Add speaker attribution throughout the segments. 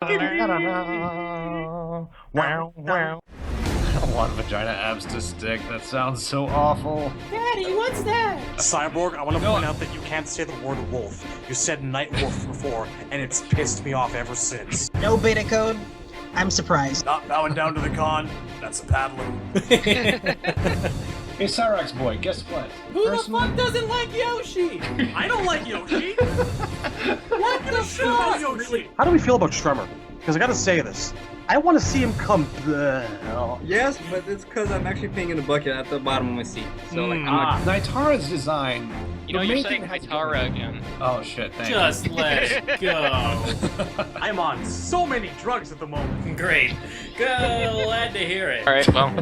Speaker 1: Wow, wow. I want vagina abs to stick. That sounds so awful.
Speaker 2: Daddy, what's that?
Speaker 3: Cyborg, I want to point out that you can't say the word wolf. You said night wolf before, and it's pissed me off ever since.
Speaker 4: No beta code. I'm surprised.
Speaker 3: Not bowing down to the con. That's a paddling.
Speaker 1: Hey, Cyrax boy, guess what?
Speaker 2: Who the fuck doesn't like Yoshi?
Speaker 3: I don't like Yoshi.
Speaker 2: What the fuck?
Speaker 3: Yoshi.
Speaker 5: How do we feel about Tremor? Because I gotta say this. I want to see him come.
Speaker 6: Yes, but it's because I'm actually peeing in a bucket at the bottom of my seat. So,
Speaker 1: Naitara's design.
Speaker 7: You know, you're saying Naitara again.
Speaker 1: Oh shit, thank you.
Speaker 2: Just let it go.
Speaker 3: I'm on so many drugs at the moment.
Speaker 2: Great. Glad to hear it.
Speaker 7: Alright, well,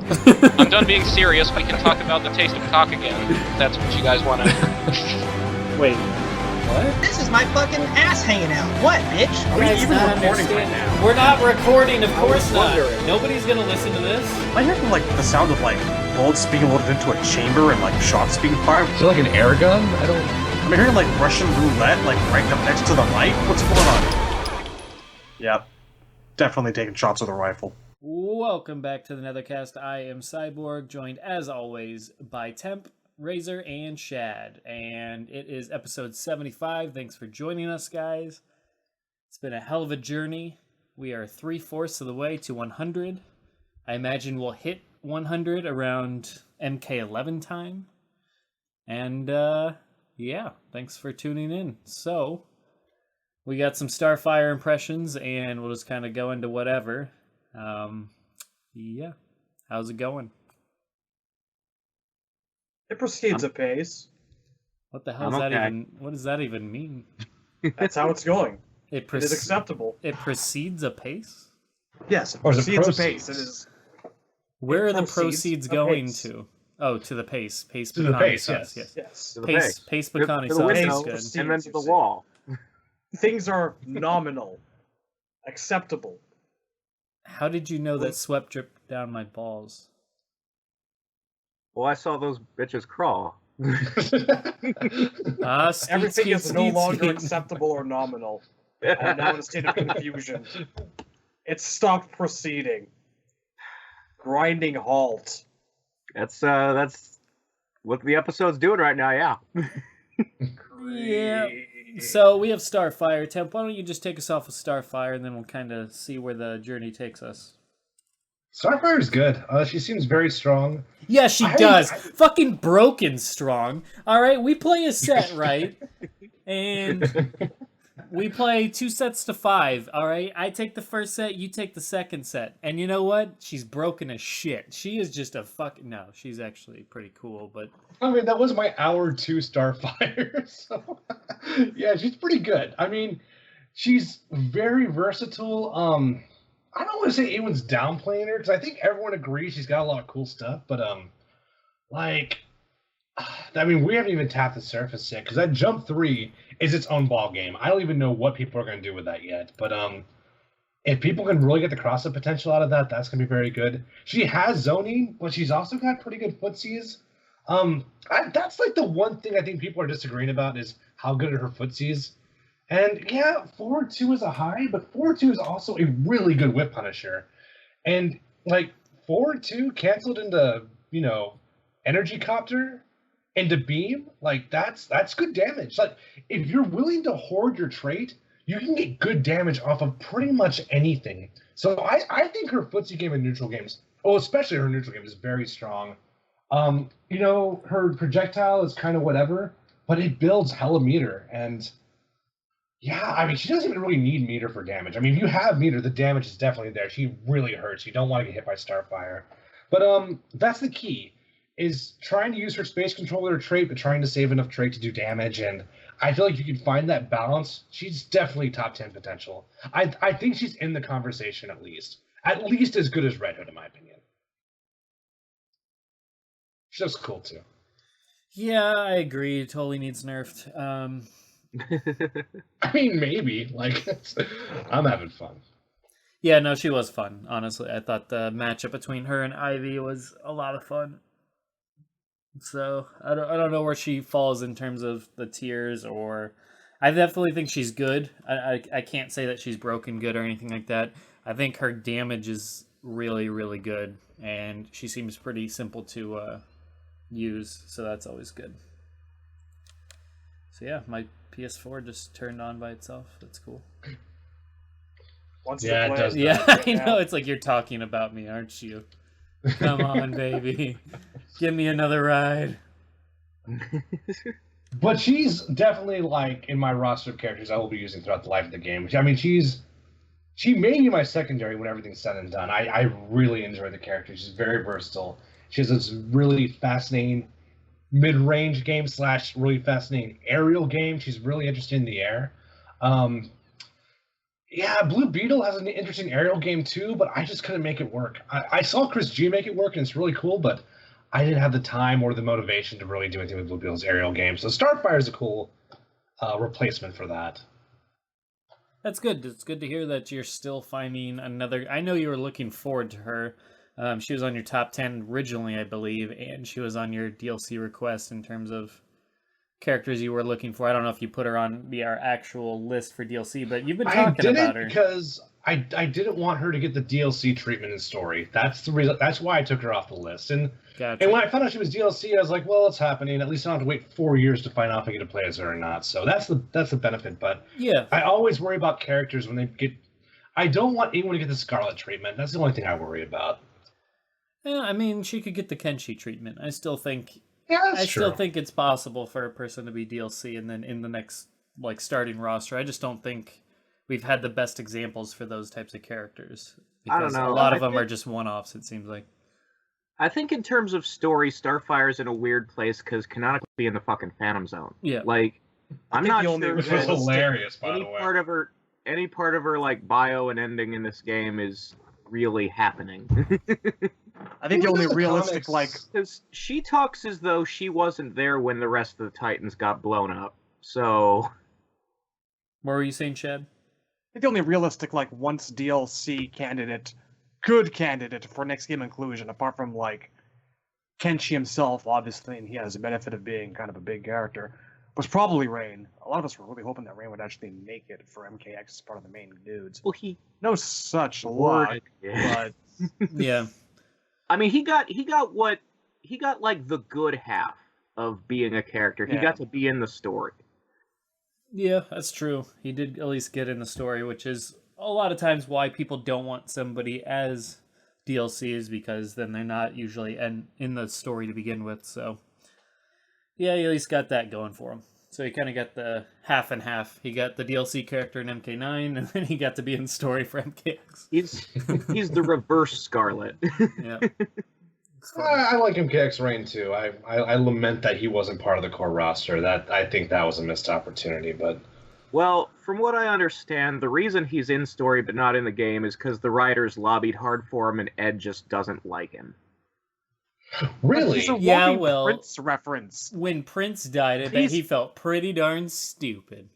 Speaker 7: I'm done being serious. We can talk about the taste of cock again. If that's what you guys want to.
Speaker 1: Wait, what?
Speaker 4: This is my fucking ass hanging out. What, bitch?
Speaker 3: Are we
Speaker 2: Guys,
Speaker 3: even
Speaker 2: not
Speaker 3: recording right
Speaker 2: understand-
Speaker 3: now?
Speaker 2: We're not recording, of course not.
Speaker 6: wondering.
Speaker 2: Nobody's gonna listen to this.
Speaker 5: I hear like the sound of like bullets being loaded into a chamber and like shots being fired.
Speaker 1: Is it like an air gun? I don't.
Speaker 5: I'm hearing like Russian roulette like right up next to the mic. What's going on? Yep, definitely taking shots with a rifle.
Speaker 2: Welcome back to the Netherkast. I am Cyborg, joined as always by Temp, Razor, and Shad. And it is episode 75. Thanks for joining us, guys. It's been a hell of a journey. We are 3/4 of the way to 100. I imagine we'll hit 100 around MK11 time. And, yeah, thanks for tuning in. So, we got some Starfire impressions, and we'll just kind of go into whatever. Yeah. How's it going?
Speaker 5: It proceeds apace.
Speaker 2: What the hell does that even? What does that even mean?
Speaker 5: That's how it's going.
Speaker 2: It
Speaker 5: It is acceptable.
Speaker 2: It proceeds apace.
Speaker 5: Yes, it
Speaker 1: Or is it
Speaker 5: proceeds
Speaker 1: proceeds?
Speaker 5: apace. It is.
Speaker 2: Where
Speaker 5: It
Speaker 2: are the
Speaker 5: proceeds
Speaker 2: proceeds going
Speaker 5: apace.
Speaker 2: to? Oh, to the pace. Pace.
Speaker 1: To the
Speaker 2: Picani
Speaker 1: pace,
Speaker 2: sauce,
Speaker 1: yes.
Speaker 5: Yes.
Speaker 6: To the
Speaker 2: Pace. Pace pecani
Speaker 6: To the
Speaker 2: sauce
Speaker 6: window,
Speaker 2: is good.
Speaker 5: Pace.
Speaker 6: and then to the wall.
Speaker 5: Things are nominal, acceptable.
Speaker 2: How did you know that sweat dripped down my balls?
Speaker 6: Well, I saw those bitches crawl.
Speaker 2: Skeet,
Speaker 5: Everything
Speaker 2: skeet,
Speaker 5: is no
Speaker 2: skeet,
Speaker 5: longer
Speaker 2: skeet.
Speaker 5: acceptable or nominal. I'm now in a state of confusion. It stopped proceeding. Grinding halt.
Speaker 6: That's what the episode's doing right now, yeah.
Speaker 2: Yeah. So we have Starfire. Temp, why don't you just take us off with Starfire, and then we'll kind of see where the journey takes us.
Speaker 1: Starfire's good. She seems very strong.
Speaker 2: Yeah, she does. Fucking broken strong. All right, we play a set, right? And we play 2 sets to 5. All right, I take the first set, you take the second set. And you know what? She's broken as shit. She is just a fucking no. She's actually pretty cool, but
Speaker 1: I mean, that was my hour 2 Starfire. So, yeah, she's pretty good. I mean, she's very versatile. I don't want to say anyone's downplaying her because I think everyone agrees she's got a lot of cool stuff. But like, I mean, we haven't even tapped the surface yet because that jump 3 is its own ball game. I don't even know what people are going to do with that yet. But if people can really get the cross-up potential out of that, that's going to be very good. She has zoning, but she's also got pretty good footsies. That's like the one thing I think people are disagreeing about is how good are her footsies. And yeah, forward 2 is a high, but forward 2 is also a really good whip punisher. And like forward 2 canceled into, energy copter into beam, like that's good damage. Like if you're willing to hoard your trait, you can get good damage off of pretty much anything. So I think her footsie game and neutral games, especially her neutral game, is very strong. Her projectile is kind of whatever, but it builds hella meter. And yeah, I mean, she doesn't even really need meter for damage. I mean, if you have meter, the damage is definitely there. She really hurts. You don't want to get hit by Starfire. But that's the key, is trying to use her space controller trait, but trying to save enough trait to do damage. And I feel like you can find that balance. She's definitely top 10 potential. I think she's in the conversation at least. At least as good as Red Hood, in my opinion. She looks cool, too.
Speaker 2: yeah, I agree. It totally needs nerfed.
Speaker 1: I mean, maybe. Like, I'm having fun.
Speaker 2: Yeah, no, she was fun, honestly. I thought the matchup between her and Ivy was a lot of fun. So, I don't know where she falls in terms of the tiers, or I definitely think she's good. I can't say that she's broken good or anything like that. I think her damage is really, really good, and she seems pretty simple to use, so that's always good. So yeah, my PS4 just turned on by itself. That's cool.
Speaker 5: Once
Speaker 1: Yeah,
Speaker 5: you
Speaker 1: it
Speaker 5: play
Speaker 1: does.
Speaker 2: Yeah, I know. It's like you're talking about me, aren't you? Come on, baby. Give me another ride.
Speaker 1: But she's definitely like in my roster of characters I will be using throughout the life of the game. I mean, she may be my secondary when everything's said and done. I really enjoy the character. She's very versatile. She has this really fascinating mid-range game / really fascinating aerial game. She's really interested in the air. Yeah, Blue Beetle has an interesting aerial game too, but I just couldn't make it work. I saw Chris G make it work, and it's really cool, but I didn't have the time or the motivation to really do anything with Blue Beetle's aerial game. So Starfire is a cool replacement for that.
Speaker 2: That's good. It's good to hear that you're still finding another. I know you were looking forward to her. She was on your top 10 originally, I believe, and she was on your DLC request in terms of characters you were looking for. I don't know if you put her on our actual list for DLC, but you've been talking about her.
Speaker 1: Because I didn't want her to get the DLC treatment in story. That's the reason. That's why I took her off the list. And
Speaker 2: Gotcha.
Speaker 1: and when I found out she was DLC, I was like, well, it's happening. At least I don't have to wait 4 years to find out if I get to play as her or not. So that's the benefit. But
Speaker 2: Yeah.
Speaker 1: I always worry about characters when they get. I don't want anyone to get the Scarlet treatment. That's the only thing I worry about.
Speaker 2: Yeah, I mean, she could get the Kenshi treatment. I still think
Speaker 1: Yeah,
Speaker 2: still think it's possible for a person to be DLC and then in the next starting roster. I just don't think we've had the best examples for those types of characters.
Speaker 8: I don't
Speaker 2: Because
Speaker 8: know.
Speaker 2: a lot
Speaker 8: I
Speaker 2: of them are
Speaker 8: think-
Speaker 2: just one-offs, it seems like.
Speaker 8: I think in terms of story, Starfire's in a weird place because canonically be in the fucking Phantom Zone.
Speaker 2: Yeah.
Speaker 8: Like, I'm
Speaker 5: think
Speaker 8: not
Speaker 5: the only
Speaker 8: sure
Speaker 1: Which was
Speaker 8: that
Speaker 1: hilarious, by
Speaker 8: any
Speaker 1: the way.
Speaker 8: part of her like bio and ending in this game is really happening.
Speaker 5: I think the only
Speaker 1: The
Speaker 5: realistic,
Speaker 1: comics-
Speaker 8: Because she talks as though she wasn't there when the rest of the Titans got blown up. So
Speaker 2: What were you saying, Chad?
Speaker 5: I think the only realistic, once DLC candidate, good candidate for next game inclusion, apart from, Kenshi himself, obviously, and he has the benefit of being kind of a big character, was probably Rain. A lot of us were really hoping that Rain would actually make it for MKX as part of the main dudes.
Speaker 8: well, he
Speaker 5: No such luck,
Speaker 8: worded it.
Speaker 5: but
Speaker 2: Yeah.
Speaker 8: I mean, he got like the good half of being a character. He
Speaker 5: Yeah.
Speaker 8: got to be in the story.
Speaker 2: Yeah, that's true. He did at least get in the story, which is a lot of times why people don't want somebody as DLC is because then they're not usually in the story to begin with. So, yeah, he at least got that going for him. So he kind of got the half and half. He got the DLC character in MK9, and then he got to be in the story for MKX.
Speaker 8: He's the reverse Scarlet.
Speaker 2: Yeah.
Speaker 1: I like MKX Rain too. I lament that he wasn't part of the core roster. That I think that was a missed opportunity. But
Speaker 8: Well, from what I understand, the reason he's in story but not in the game is because the writers lobbied hard for him and Ed just doesn't like him.
Speaker 1: really,
Speaker 5: It's a
Speaker 2: Yeah,
Speaker 5: walking
Speaker 2: well-
Speaker 5: Prince reference.
Speaker 2: When Prince died, I bet he felt pretty darn stupid.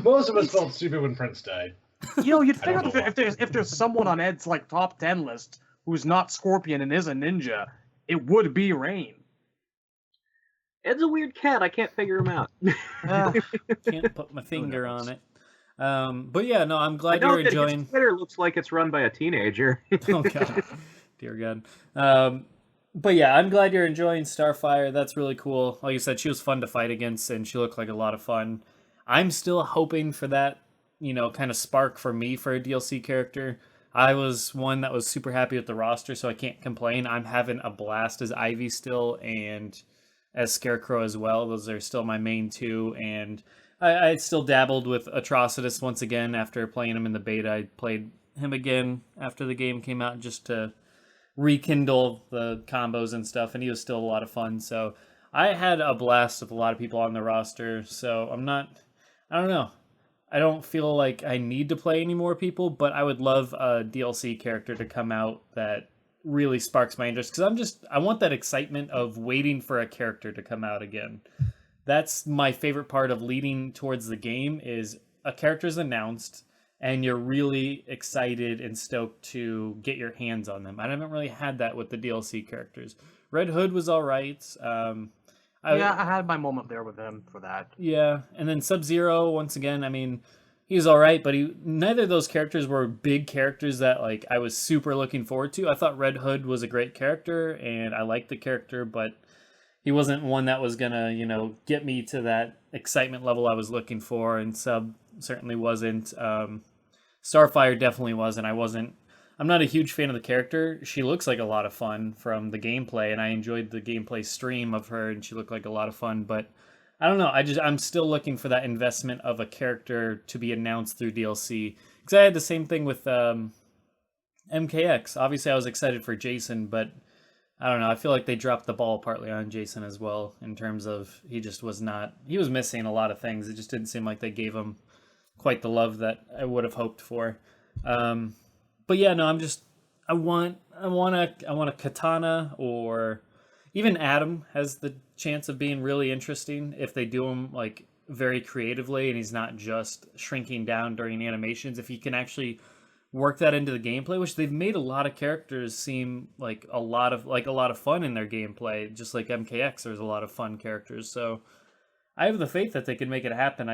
Speaker 1: most of us felt stupid when Prince died.
Speaker 5: You'd
Speaker 1: I don't
Speaker 5: think
Speaker 1: know
Speaker 5: if there's someone on Ed's top 10 list who's not Scorpion and is a ninja, it would be Rain.
Speaker 8: Ed's a weird cat. I can't figure him out.
Speaker 2: Can't put my finger on it. But yeah, no, I'm
Speaker 8: I
Speaker 2: glad
Speaker 8: know
Speaker 2: you're
Speaker 8: that
Speaker 2: enjoying.
Speaker 8: his Twitter looks like it's run by a teenager.
Speaker 2: Oh god, dear god. But yeah, I'm glad you're enjoying Starfire. That's really cool. Like you said, she was fun to fight against, and she looked like a lot of fun. I'm still hoping for that, kind of spark for me for a DLC character. I was one that was super happy with the roster, so I can't complain. I'm having a blast as Ivy still, and as Scarecrow as well. Those are still my main two, and I still dabbled with Atrocitus once again after playing him in the beta. I played him again after the game came out just to rekindle the combos and stuff, and he was still a lot of fun. So I had a blast with a lot of people on the roster, so I don't know. I don't feel like I need to play any more people, but I would love a DLC character to come out that really sparks my interest, because I want that excitement of waiting for a character to come out again. That's my favorite part of leading towards the game, is a character's announced and you're really excited and stoked to get your hands on them. I haven't really had that with the DLC characters. Red Hood was all right.
Speaker 5: I had my moment there with him for that.
Speaker 2: Yeah, and then Sub-Zero, once again, I mean, he was all right, but neither of those characters were big characters that like I was super looking forward to. I thought Red Hood was a great character, and I liked the character, but he wasn't one that was gonna, get me to that excitement level I was looking for, and Sub certainly wasn't. Starfire definitely wasn't. I'm not a huge fan of the character. She looks like a lot of fun from the gameplay, and I enjoyed the gameplay stream of her, and she looked like a lot of fun, but I don't know. I'm still looking for that investment of a character to be announced through DLC. Because I had the same thing with MKX. Obviously, I was excited for Jason, but I don't know. I feel like they dropped the ball partly on Jason as well, in terms of he was missing a lot of things. It just didn't seem like they gave him quite the love that I would have hoped for. But yeah, no, I want a Katana, or even Adam has the chance of being really interesting if they do him like very creatively and he's not just shrinking down during animations. If he can actually work that into the gameplay, which they've made a lot of characters seem like a lot of fun in their gameplay, just like MKX, there's a lot of fun characters. So I have the faith that they can make it happen.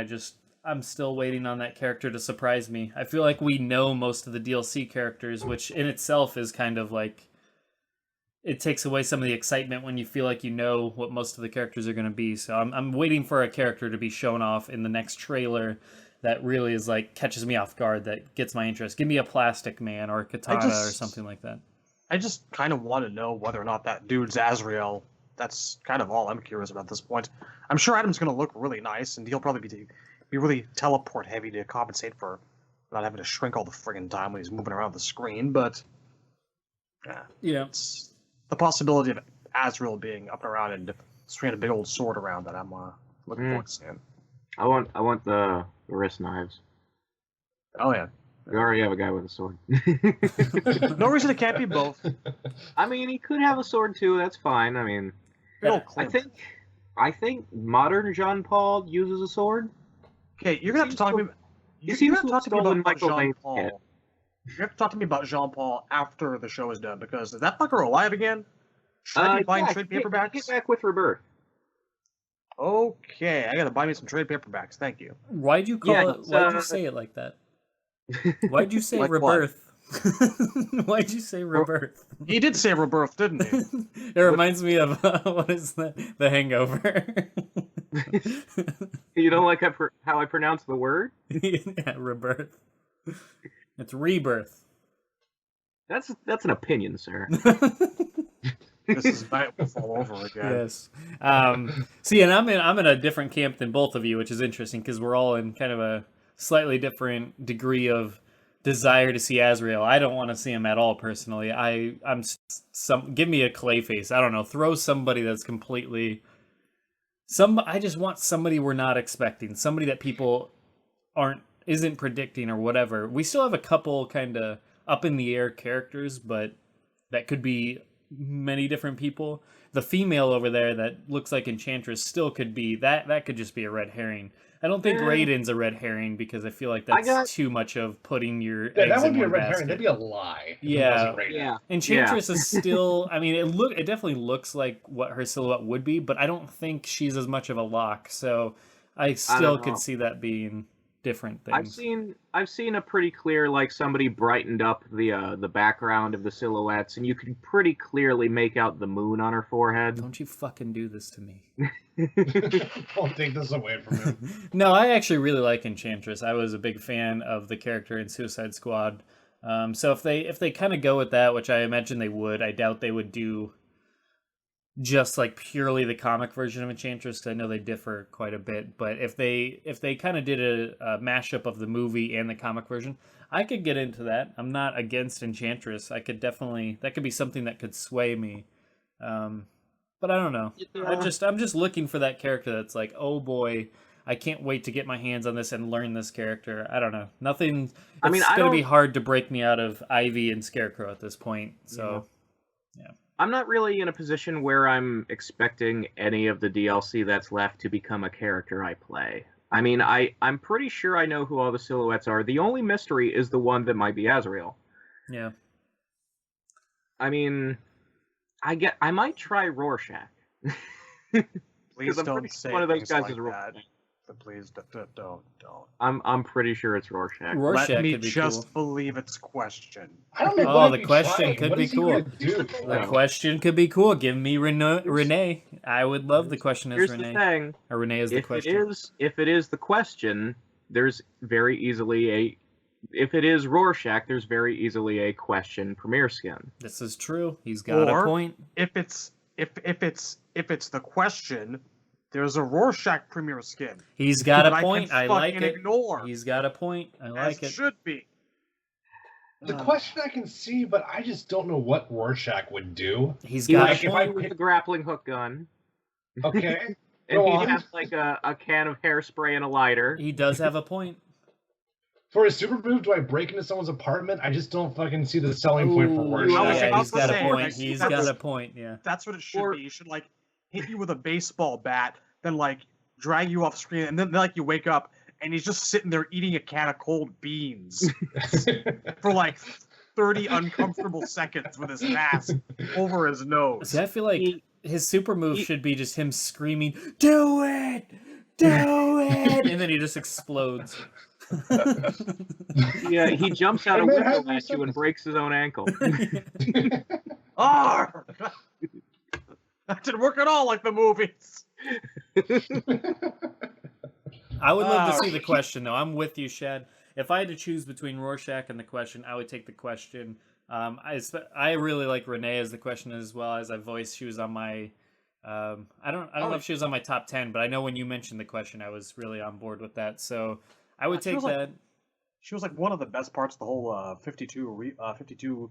Speaker 2: I'm still waiting on that character to surprise me. I feel like we know most of the DLC characters, which in itself is kind of like, it takes away some of the excitement when you feel like you know what most of the characters are going to be. So I'm waiting for a character to be shown off in the next trailer that really is like catches me off guard, that gets my interest. Give me a Plastic Man or a Katana or something like that.
Speaker 5: I just kind of want to know whether or not that dude's Azrael. That's kind of all I'm curious about at this point. I'm sure Adam's going to look really nice, and he'll probably be really teleport heavy to compensate for not having to shrink all the friggin' time when he's moving around the screen, but
Speaker 2: yeah.
Speaker 5: It's the possibility of Azrael being up and around and swinging a big old sword around that I'm looking forward to seeing.
Speaker 8: I want the wrist knives.
Speaker 5: Oh yeah.
Speaker 8: We already have a guy with a sword.
Speaker 5: No reason it can't be both.
Speaker 8: I mean, he could have a sword too. That's fine. I mean, I think modern Jean Paul uses a sword.
Speaker 5: Okay, you're gonna have to talk to me. You're gonna have to talk to me about Jean Paul. You have to talk to me about Jean Paul after the show is done, because is that fucker alive again? Should I be buying trade paperbacks?
Speaker 8: Get back with Rebirth.
Speaker 5: Okay, I gotta buy me some trade paperbacks. Thank you.
Speaker 2: Why'd you why'd you say it like that? Why'd you say like Rebirth? Why'd you say Rebirth?
Speaker 5: He did say Rebirth, didn't he?
Speaker 2: It reminds me of what is the Hangover?
Speaker 8: You don't like how I pronounce the word?
Speaker 2: Yeah, Rebirth. It's Rebirth.
Speaker 8: That's an opinion, sir.
Speaker 5: This is Nightwolf all over again.
Speaker 2: Yes. See, and I'm in a different camp than both of you, which is interesting because we're all in kind of a slightly different degree of desire to see Azrael. I don't want to see him at all personally. Give me a Clayface. I don't know. Throw somebody that's completely I just want somebody we're not expecting, somebody that people isn't predicting or whatever. We still have a couple kind of up in the air characters, but that could be many different people. The female over there that looks like Enchantress still could be that could just be a red herring. I don't think Raiden's a red herring because I feel like that's too much of putting your eggs
Speaker 1: that would
Speaker 2: in
Speaker 1: be
Speaker 2: one
Speaker 1: a red
Speaker 2: basket.
Speaker 1: herring. That'd be a lie.
Speaker 2: Yeah. Enchantress is still. I mean, it definitely looks like what her silhouette would be, but I don't think she's as much of a lock. So I still could see that being different things.
Speaker 8: I've seen a pretty clear, like, somebody brightened up the background of the silhouettes, and you can pretty clearly make out the moon on her forehead.
Speaker 2: Don't you fucking do this to me.
Speaker 1: Don't take this away from him.
Speaker 2: No, I actually really like Enchantress. I was a big fan of the character in Suicide Squad. So if they kind of go with that, which I imagine they would, I doubt they would do just like purely the comic version of Enchantress, because I know they differ quite a bit. But if they kind of did a mashup of the movie and the comic version, I could get into that. I'm not against Enchantress. I could definitely, that could be something that could sway me. But I don't know. I'm just looking for that character that's like, oh boy, I can't wait to get my hands on this and learn this character. I don't know. Nothing. It's going to be hard to break me out of Ivy and Scarecrow at this point. So, yeah.
Speaker 8: I'm not really in a position where I'm expecting any of the DLC that's left to become a character I play. I mean, I'm pretty sure I know who all the silhouettes are. The only mystery is the one that might be Azrael.
Speaker 2: Yeah.
Speaker 8: I mean, I might try Rorschach.
Speaker 5: Please
Speaker 8: I'm
Speaker 5: don't
Speaker 8: pretty
Speaker 5: say
Speaker 8: sure one of those
Speaker 5: things
Speaker 8: guys
Speaker 5: like
Speaker 8: is
Speaker 5: that. Please don't.
Speaker 8: I'm pretty sure it's Rorschach.
Speaker 2: Rorschach
Speaker 5: Let me
Speaker 2: could be
Speaker 5: just
Speaker 2: cool.
Speaker 5: believe it's question.
Speaker 1: I don't know.
Speaker 2: Oh,
Speaker 1: what
Speaker 2: the
Speaker 1: if he
Speaker 2: question
Speaker 1: tried.
Speaker 2: could
Speaker 1: What
Speaker 2: be
Speaker 1: is he
Speaker 2: cool.
Speaker 1: gonna do?
Speaker 2: The question could be cool. Give me Renee. I would love the question as
Speaker 8: Here's
Speaker 2: Renee.
Speaker 8: the thing.
Speaker 2: Or Renee is the question.
Speaker 8: If it is the question, there's very easily a. If it is Rorschach, there's very easily a question Premier Skin.
Speaker 2: This is true. He's got a point.
Speaker 5: If it's the question, there's a Rorschach Premier Skin.
Speaker 2: He's got a
Speaker 5: that
Speaker 2: point. I like it.
Speaker 5: Ignore,
Speaker 2: He's got a point. I like it.
Speaker 5: Should be.
Speaker 1: The question I can see, but I just don't know what Rorschach would do.
Speaker 2: He's
Speaker 8: He
Speaker 2: got
Speaker 8: would
Speaker 2: a point.
Speaker 8: with a grappling hook gun.
Speaker 1: Okay.
Speaker 8: And
Speaker 1: Go
Speaker 8: he'd
Speaker 1: on.
Speaker 8: have like a can of hairspray and a lighter.
Speaker 2: He does have a point.
Speaker 1: For a super move, do I break into someone's apartment? I just don't fucking see the selling point for Rorschach.
Speaker 2: Yeah, he's got a point.
Speaker 5: like,
Speaker 2: He's
Speaker 5: that's-
Speaker 2: got a point. Yeah.
Speaker 5: That's what it should be. You should like hit you with a baseball bat, then like drag you off screen, and then like you wake up and he's just sitting there eating a can of cold beans for like 30 uncomfortable seconds with his mask over his nose.
Speaker 2: See, I feel like his super move should be just him screaming, "Do it! Do it!" and then he just explodes.
Speaker 8: Yeah, he jumps out a window at you and breaks his own ankle.
Speaker 5: Oh, that didn't work at all like the movies.
Speaker 2: I would love to see the question, though. I'm with you, Shad. If I had to choose between Rorschach and the question, I would take the question. I really like Renee as the question as well. As I voiced, she was on my. I don't know if she was on my top 10, but I know when you mentioned the question, I was really on board with that. So I would take that.
Speaker 5: She was like one of the best parts of the whole 52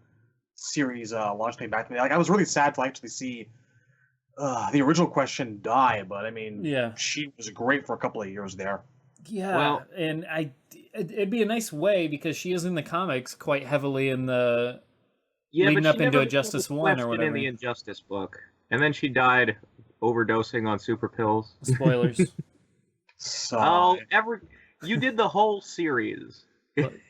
Speaker 5: series launch thing back to me. Like I was really sad to actually see the original question die, but I mean, she was great for a couple of years there.
Speaker 2: Yeah, well, and it'd be a nice way because she is in the comics quite heavily in the leading up into Injustice 1 or whatever.
Speaker 8: In the Injustice book, and then she died overdosing on super pills.
Speaker 2: Spoilers.
Speaker 8: You did the whole series.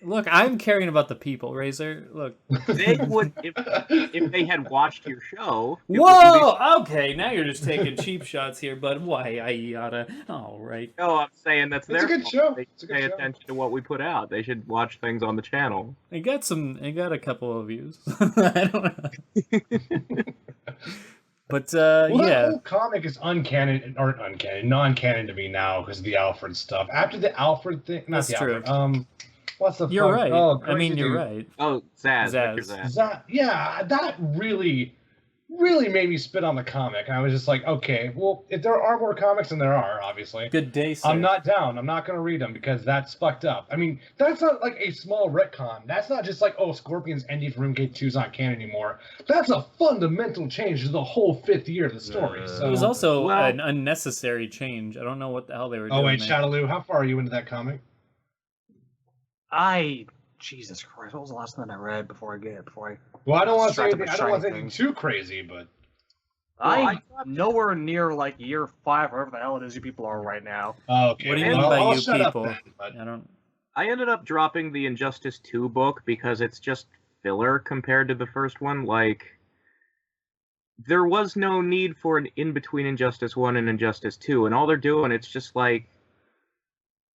Speaker 2: Look, I'm caring about the people, Razor. Look,
Speaker 8: they would if they had watched your show.
Speaker 2: Whoa! Okay, now you're just taking cheap shots here, but why I oughta? All right.
Speaker 8: No, I'm saying that's their
Speaker 1: It's a good show.
Speaker 8: They pay attention to what we put out. They should watch things on the channel.
Speaker 2: It got a couple of views. I don't know. But
Speaker 1: that whole comic is non-canon to me now because of the Alfred stuff. After the Alfred thing,
Speaker 2: That's true.
Speaker 1: Alfred. What's the?
Speaker 2: You're right.
Speaker 1: Oh,
Speaker 2: I mean, you're right.
Speaker 8: Oh, Zaz.
Speaker 1: Yeah, that really made me spit on the comic. I was just like, okay, well, if there are more comics, and there are, obviously.
Speaker 2: Good day, sir.
Speaker 1: I'm not down. I'm not going to read them because that's fucked up. I mean, that's not like a small retcon. That's not just like, oh, Scorpion's ending from RimGate 2's not canon anymore. That's a fundamental change to the whole fifth year of the story. So.
Speaker 2: It was also an unnecessary change. I don't know what the hell they were doing.
Speaker 1: Oh, wait, Shadaloo, how far are you into that comic?
Speaker 5: Jesus Christ, what was the last thing I read before I?
Speaker 1: Well, I don't want to say anything too crazy, but
Speaker 5: I'm nowhere near like year 5, wherever the hell it is you people are right now.
Speaker 1: Oh, okay.
Speaker 2: What do you mean by you people?
Speaker 8: I ended up dropping the Injustice 2 book because it's just filler compared to the first one. Like, there was no need for an in-between Injustice 1 and Injustice 2, and all they're doing, it's just like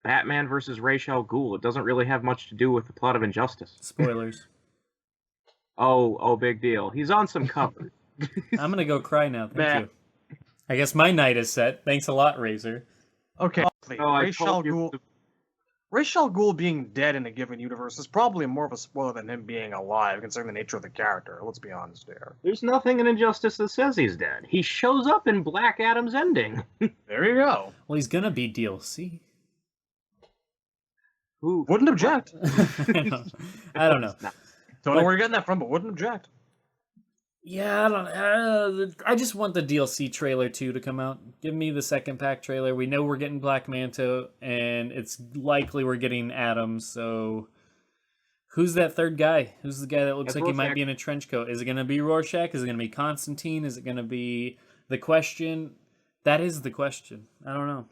Speaker 8: Batman versus Ra's al Ghul. It doesn't really have much to do with the plot of Injustice.
Speaker 2: Spoilers.
Speaker 8: Oh, big deal. He's on some covers.
Speaker 2: I'm gonna go cry now. Thank you. I guess my night is set. Thanks a lot, Razor.
Speaker 5: Okay. Ra's al Ghul being dead in a given universe is probably more of a spoiler than him being alive, considering the nature of the character. Let's be honest here.
Speaker 8: There's nothing in Injustice that says he's dead. He shows up in Black Adam's ending.
Speaker 5: There you go.
Speaker 2: Well, he's gonna be DLC.
Speaker 5: Who wouldn't object?
Speaker 2: I don't know.
Speaker 5: Don't know where you're getting that from, but wouldn't object.
Speaker 2: Yeah, I don't. I just want the DLC trailer 2 to come out. Give me the second pack trailer. We know we're getting Black Manta, and it's likely we're getting Adam. So, who's that third guy? Who's the guy that looks like he might be in a trench coat? Is it going to be Rorschach? Is it going to be Constantine? Is it going to be the Question? That is the question. I don't know.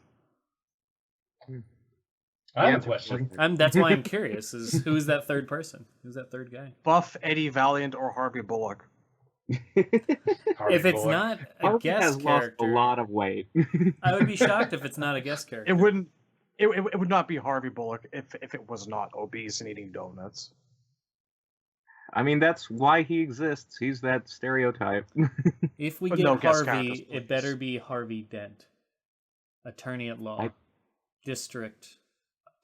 Speaker 1: I have a question.
Speaker 2: That's why I'm curious. Is who's that third person? Who's that third guy?
Speaker 5: Buff Eddie Valiant or Harvey Bullock?
Speaker 1: Harvey
Speaker 2: If it's
Speaker 1: Bullock.
Speaker 2: not a
Speaker 8: Harvey has
Speaker 2: guest
Speaker 8: lost a
Speaker 2: character,
Speaker 8: lot of weight.
Speaker 2: I would be shocked if it's not a guest character.
Speaker 5: It wouldn't. It would not be Harvey Bullock if it was not obese and eating donuts.
Speaker 8: I mean, that's why he exists. He's that stereotype.
Speaker 2: If we
Speaker 5: But
Speaker 2: get
Speaker 5: no guest
Speaker 2: Harvey,
Speaker 5: characters,
Speaker 2: it
Speaker 5: please.
Speaker 2: better be Harvey Dent, attorney at law, district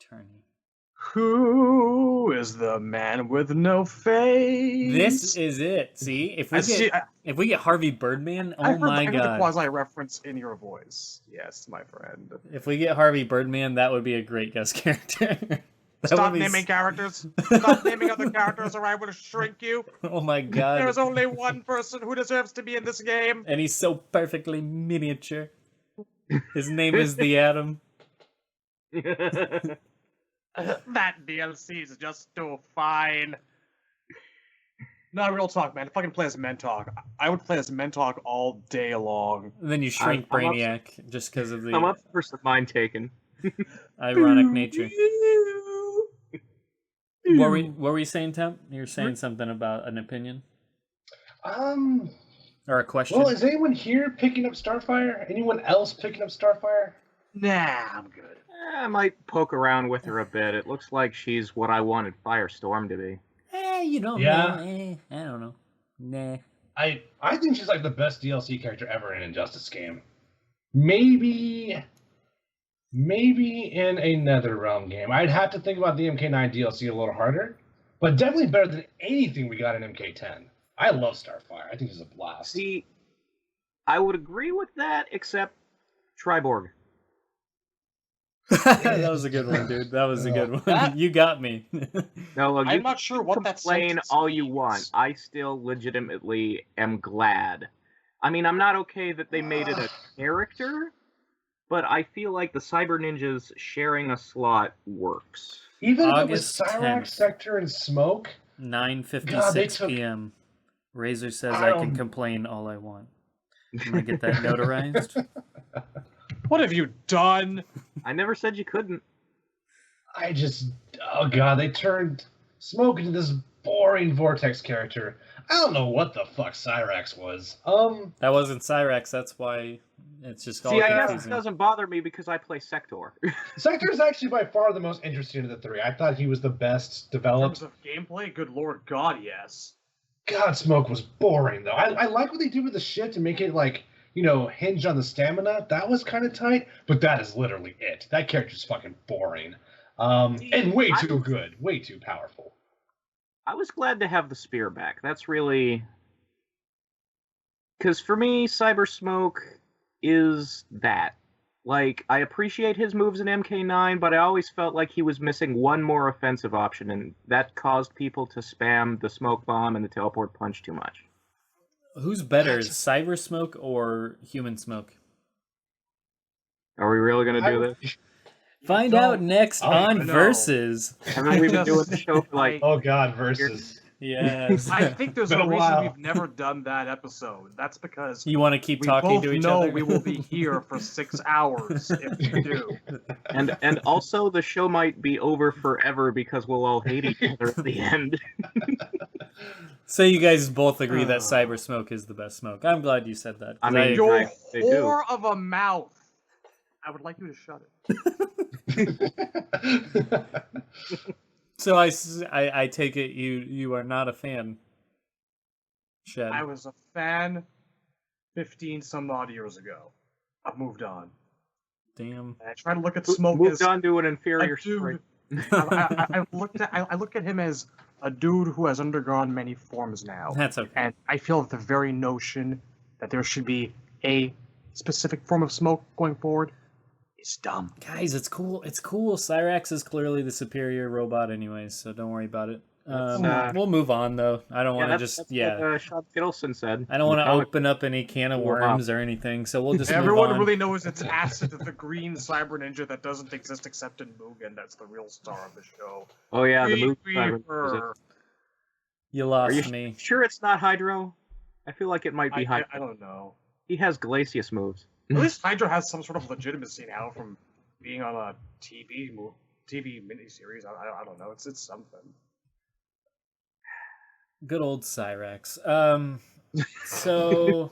Speaker 2: attorney.
Speaker 5: Who is the man with no face?
Speaker 2: This is it. See, if we get Harvey Birdman,
Speaker 5: I
Speaker 2: oh
Speaker 5: heard,
Speaker 2: my
Speaker 5: I heard the
Speaker 2: god!
Speaker 5: quasi reference in your voice. Yes, my friend.
Speaker 2: If we get Harvey Birdman, that would be a great guest character. That
Speaker 5: Stop
Speaker 2: would be
Speaker 5: naming characters. Stop naming other characters, or I will shrink you.
Speaker 2: Oh my god!
Speaker 5: There is only one person who deserves to be in this game.
Speaker 2: And he's so perfectly miniature. His name is the Atom.
Speaker 5: That DLC is just too fine. No, real talk, man. If I can play as Mentalk, I would play as Mentalk all day long.
Speaker 2: And then you shrink
Speaker 8: I'm up-
Speaker 2: Brainiac just because of the
Speaker 8: I'm up for some mind taken.
Speaker 2: ironic nature. What were you saying, Temp? You were saying something about an opinion or a question?
Speaker 1: Well, is anyone here picking up Starfire? Anyone else picking up Starfire?
Speaker 5: Nah, I'm good.
Speaker 8: I might poke around with her a bit. It looks like she's what I wanted Firestorm to be.
Speaker 2: You don't
Speaker 1: Yeah.
Speaker 2: know. I don't know. Nah.
Speaker 1: I think she's like the best DLC character ever in an Injustice game. Maybe in a NetherRealm game. I'd have to think about the MK9 DLC a little harder, but definitely better than anything we got in MK10. I love Starfire. I think it's a blast.
Speaker 8: See, I would agree with that, except Triborg.
Speaker 2: That was a good one, dude. That was a good one. You got me.
Speaker 8: No, look,
Speaker 5: I'm
Speaker 8: you
Speaker 5: not sure what that
Speaker 8: complain
Speaker 5: sentence
Speaker 8: all you
Speaker 5: means.
Speaker 8: want. I still legitimately am glad. I mean, I'm not okay that they made it a character, but I feel like the Cyber Ninjas sharing a slot works.
Speaker 1: Even if it
Speaker 2: August
Speaker 1: was Cyrax,
Speaker 2: 10th.
Speaker 1: Sector, and Smoke. God, they
Speaker 2: 9:56
Speaker 1: took-
Speaker 2: p.m. Razor says
Speaker 1: I
Speaker 2: I can
Speaker 1: don't-
Speaker 2: complain all I want. I'm gonna get that notarized.
Speaker 5: What have you done?
Speaker 8: I never said you couldn't.
Speaker 1: Oh god, they turned Smoke into this boring Vortex character. I don't know what the fuck Cyrax was.
Speaker 2: That wasn't Cyrax. That's why it's just all
Speaker 8: See, I guess it
Speaker 2: confusing.
Speaker 8: doesn't bother me because I play Sector.
Speaker 1: Sector is actually by far the most interesting of the three. I thought he was the best
Speaker 5: In
Speaker 1: developed.
Speaker 5: terms of gameplay, good lord god, yes.
Speaker 1: God, Smoke was boring though. I like what they did with the shit to make it like, hinge on the stamina. That was kind of tight, but that is literally it. That character's fucking boring. And way too good. Way too powerful.
Speaker 8: I was glad to have the spear back. That's really... Because for me, Cyber Smoke is that. Like, I appreciate his moves in MK9, but I always felt like he was missing one more offensive option, and that caused people to spam the smoke bomb and the teleport punch too much.
Speaker 2: Who's better, Cyber Smoke or Human Smoke?
Speaker 8: Are we really going to do this?
Speaker 2: Find
Speaker 5: don't-
Speaker 2: out next
Speaker 1: Oh,
Speaker 2: on
Speaker 5: no.
Speaker 2: Versus.
Speaker 8: Haven't we been doing the show for like...
Speaker 1: Oh god, versus.
Speaker 2: Yes.
Speaker 5: I think there's
Speaker 1: Been
Speaker 5: a
Speaker 1: a
Speaker 5: reason
Speaker 1: while.
Speaker 5: we've never done that episode. That's because
Speaker 2: You want to keep
Speaker 5: we
Speaker 2: talking
Speaker 5: both
Speaker 2: to each
Speaker 5: know
Speaker 2: other?
Speaker 5: we will be here for 6 hours if we do.
Speaker 8: And also, the show might be over forever because we'll all hate each other at the end.
Speaker 2: So you guys both agree that Cyber Smoke is the best smoke. I'm glad you said that. 'cause
Speaker 8: I mean,
Speaker 2: agree.
Speaker 5: Your
Speaker 8: They do.
Speaker 5: whore of a mouth. I would like you to shut it.
Speaker 2: So I take it you are not a fan, Shed.
Speaker 5: I was a fan 15 some odd years ago. I've moved on.
Speaker 2: Damn.
Speaker 5: I try to look at Smoke
Speaker 8: Moved
Speaker 5: as
Speaker 8: on to an
Speaker 5: a
Speaker 8: inferior
Speaker 5: dude.
Speaker 8: strength.
Speaker 5: I look at him as a dude who has undergone many forms now.
Speaker 2: That's okay.
Speaker 5: And I feel that the very notion that there should be a specific form of Smoke going forward is dumb.
Speaker 2: Guys, it's cool. It's cool. Cyrax is clearly the superior robot anyways, so don't worry about it. We'll move on though. I don't want to
Speaker 8: That's
Speaker 2: just
Speaker 8: what Sean Fiddleson said.
Speaker 2: I don't want to
Speaker 8: No,
Speaker 2: open up any can of worms or anything, so we'll just
Speaker 5: Everyone
Speaker 2: move on.
Speaker 5: really knows it's Acid, the green cyber ninja that doesn't exist except in Mugen. That's the real star of the show.
Speaker 8: Oh yeah, the move.
Speaker 5: Reaper.
Speaker 2: You
Speaker 8: Are
Speaker 2: lost
Speaker 8: you
Speaker 2: me.
Speaker 8: sure it's not Hydro? I feel like it might be Hydro.
Speaker 5: I don't know.
Speaker 8: He has Glacius moves.
Speaker 5: At least Hydra has some sort of legitimacy now from being on a TV miniseries. I don't know. It's something.
Speaker 2: Good old Cyrax. So,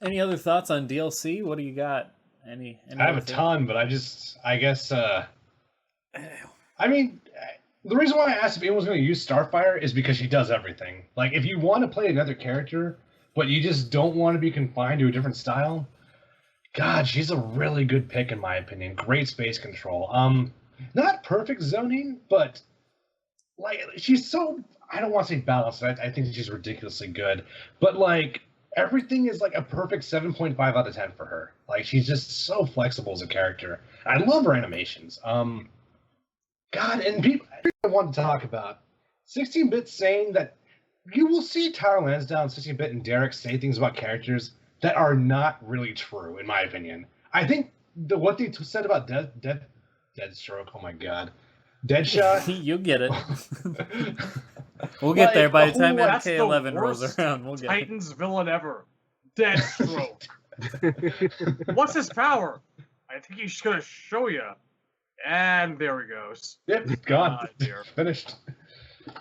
Speaker 2: any other thoughts on DLC? What do you got? Any
Speaker 1: I have a ton, but I guess, I mean, the reason why I asked if anyone was going to use Starfire is because she does everything. Like, if you want to play another character, but you just don't want to be confined to a different style, God, she's a really good pick in my opinion. Great space control. Not perfect zoning, but like she's so, I don't want to say balanced. I think she's ridiculously good, but like everything is like a perfect 7.5 out of 10 for her. Like she's just so flexible as a character. I love her animations. God, and people I want to talk about 16-bit saying that you will see Tyler Lansdowne, 16-bit, and Derek say things about characters that are not really true, in my opinion. I think what they said about Deathstroke, oh my god, Deadshot.
Speaker 2: You'll get it. We'll get there by the time
Speaker 5: that's
Speaker 2: MK11
Speaker 5: the
Speaker 2: rolls
Speaker 5: worst
Speaker 2: around. We'll get
Speaker 5: Titans villain ever. Deathstroke. What's his power? I think he's gonna show you. And there he goes.
Speaker 1: Yep, gone. Finished.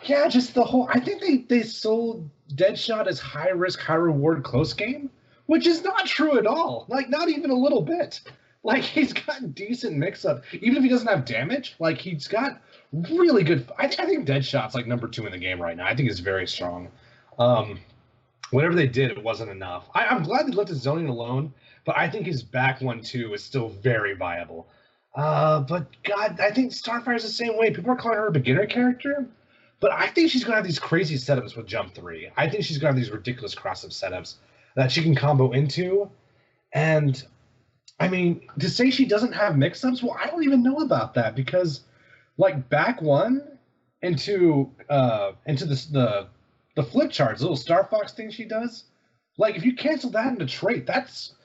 Speaker 1: Yeah, just the whole. I think they sold Deadshot as high risk, high reward, close game, which is not true at all. Like, not even a little bit. Like, he's got decent mix up. Even if he doesn't have damage, like, he's got really good. I think Deadshot's like number 2 in the game right now. I think it's very strong. Whatever they did, it wasn't enough. I'm glad they left his zoning alone, but I think his back 1-2 is still very viable. But God, I think Starfire's the same way. People are calling her a beginner character, but I think she's gonna have these crazy setups with Jump 3. I think she's gonna have these ridiculous cross-up setups that she can combo into. And I mean, to say she doesn't have mix-ups, well, I don't even know about that because, like, back 1 into the flip charts, little Star Fox thing she does. Like, if you cancel that into trait, that's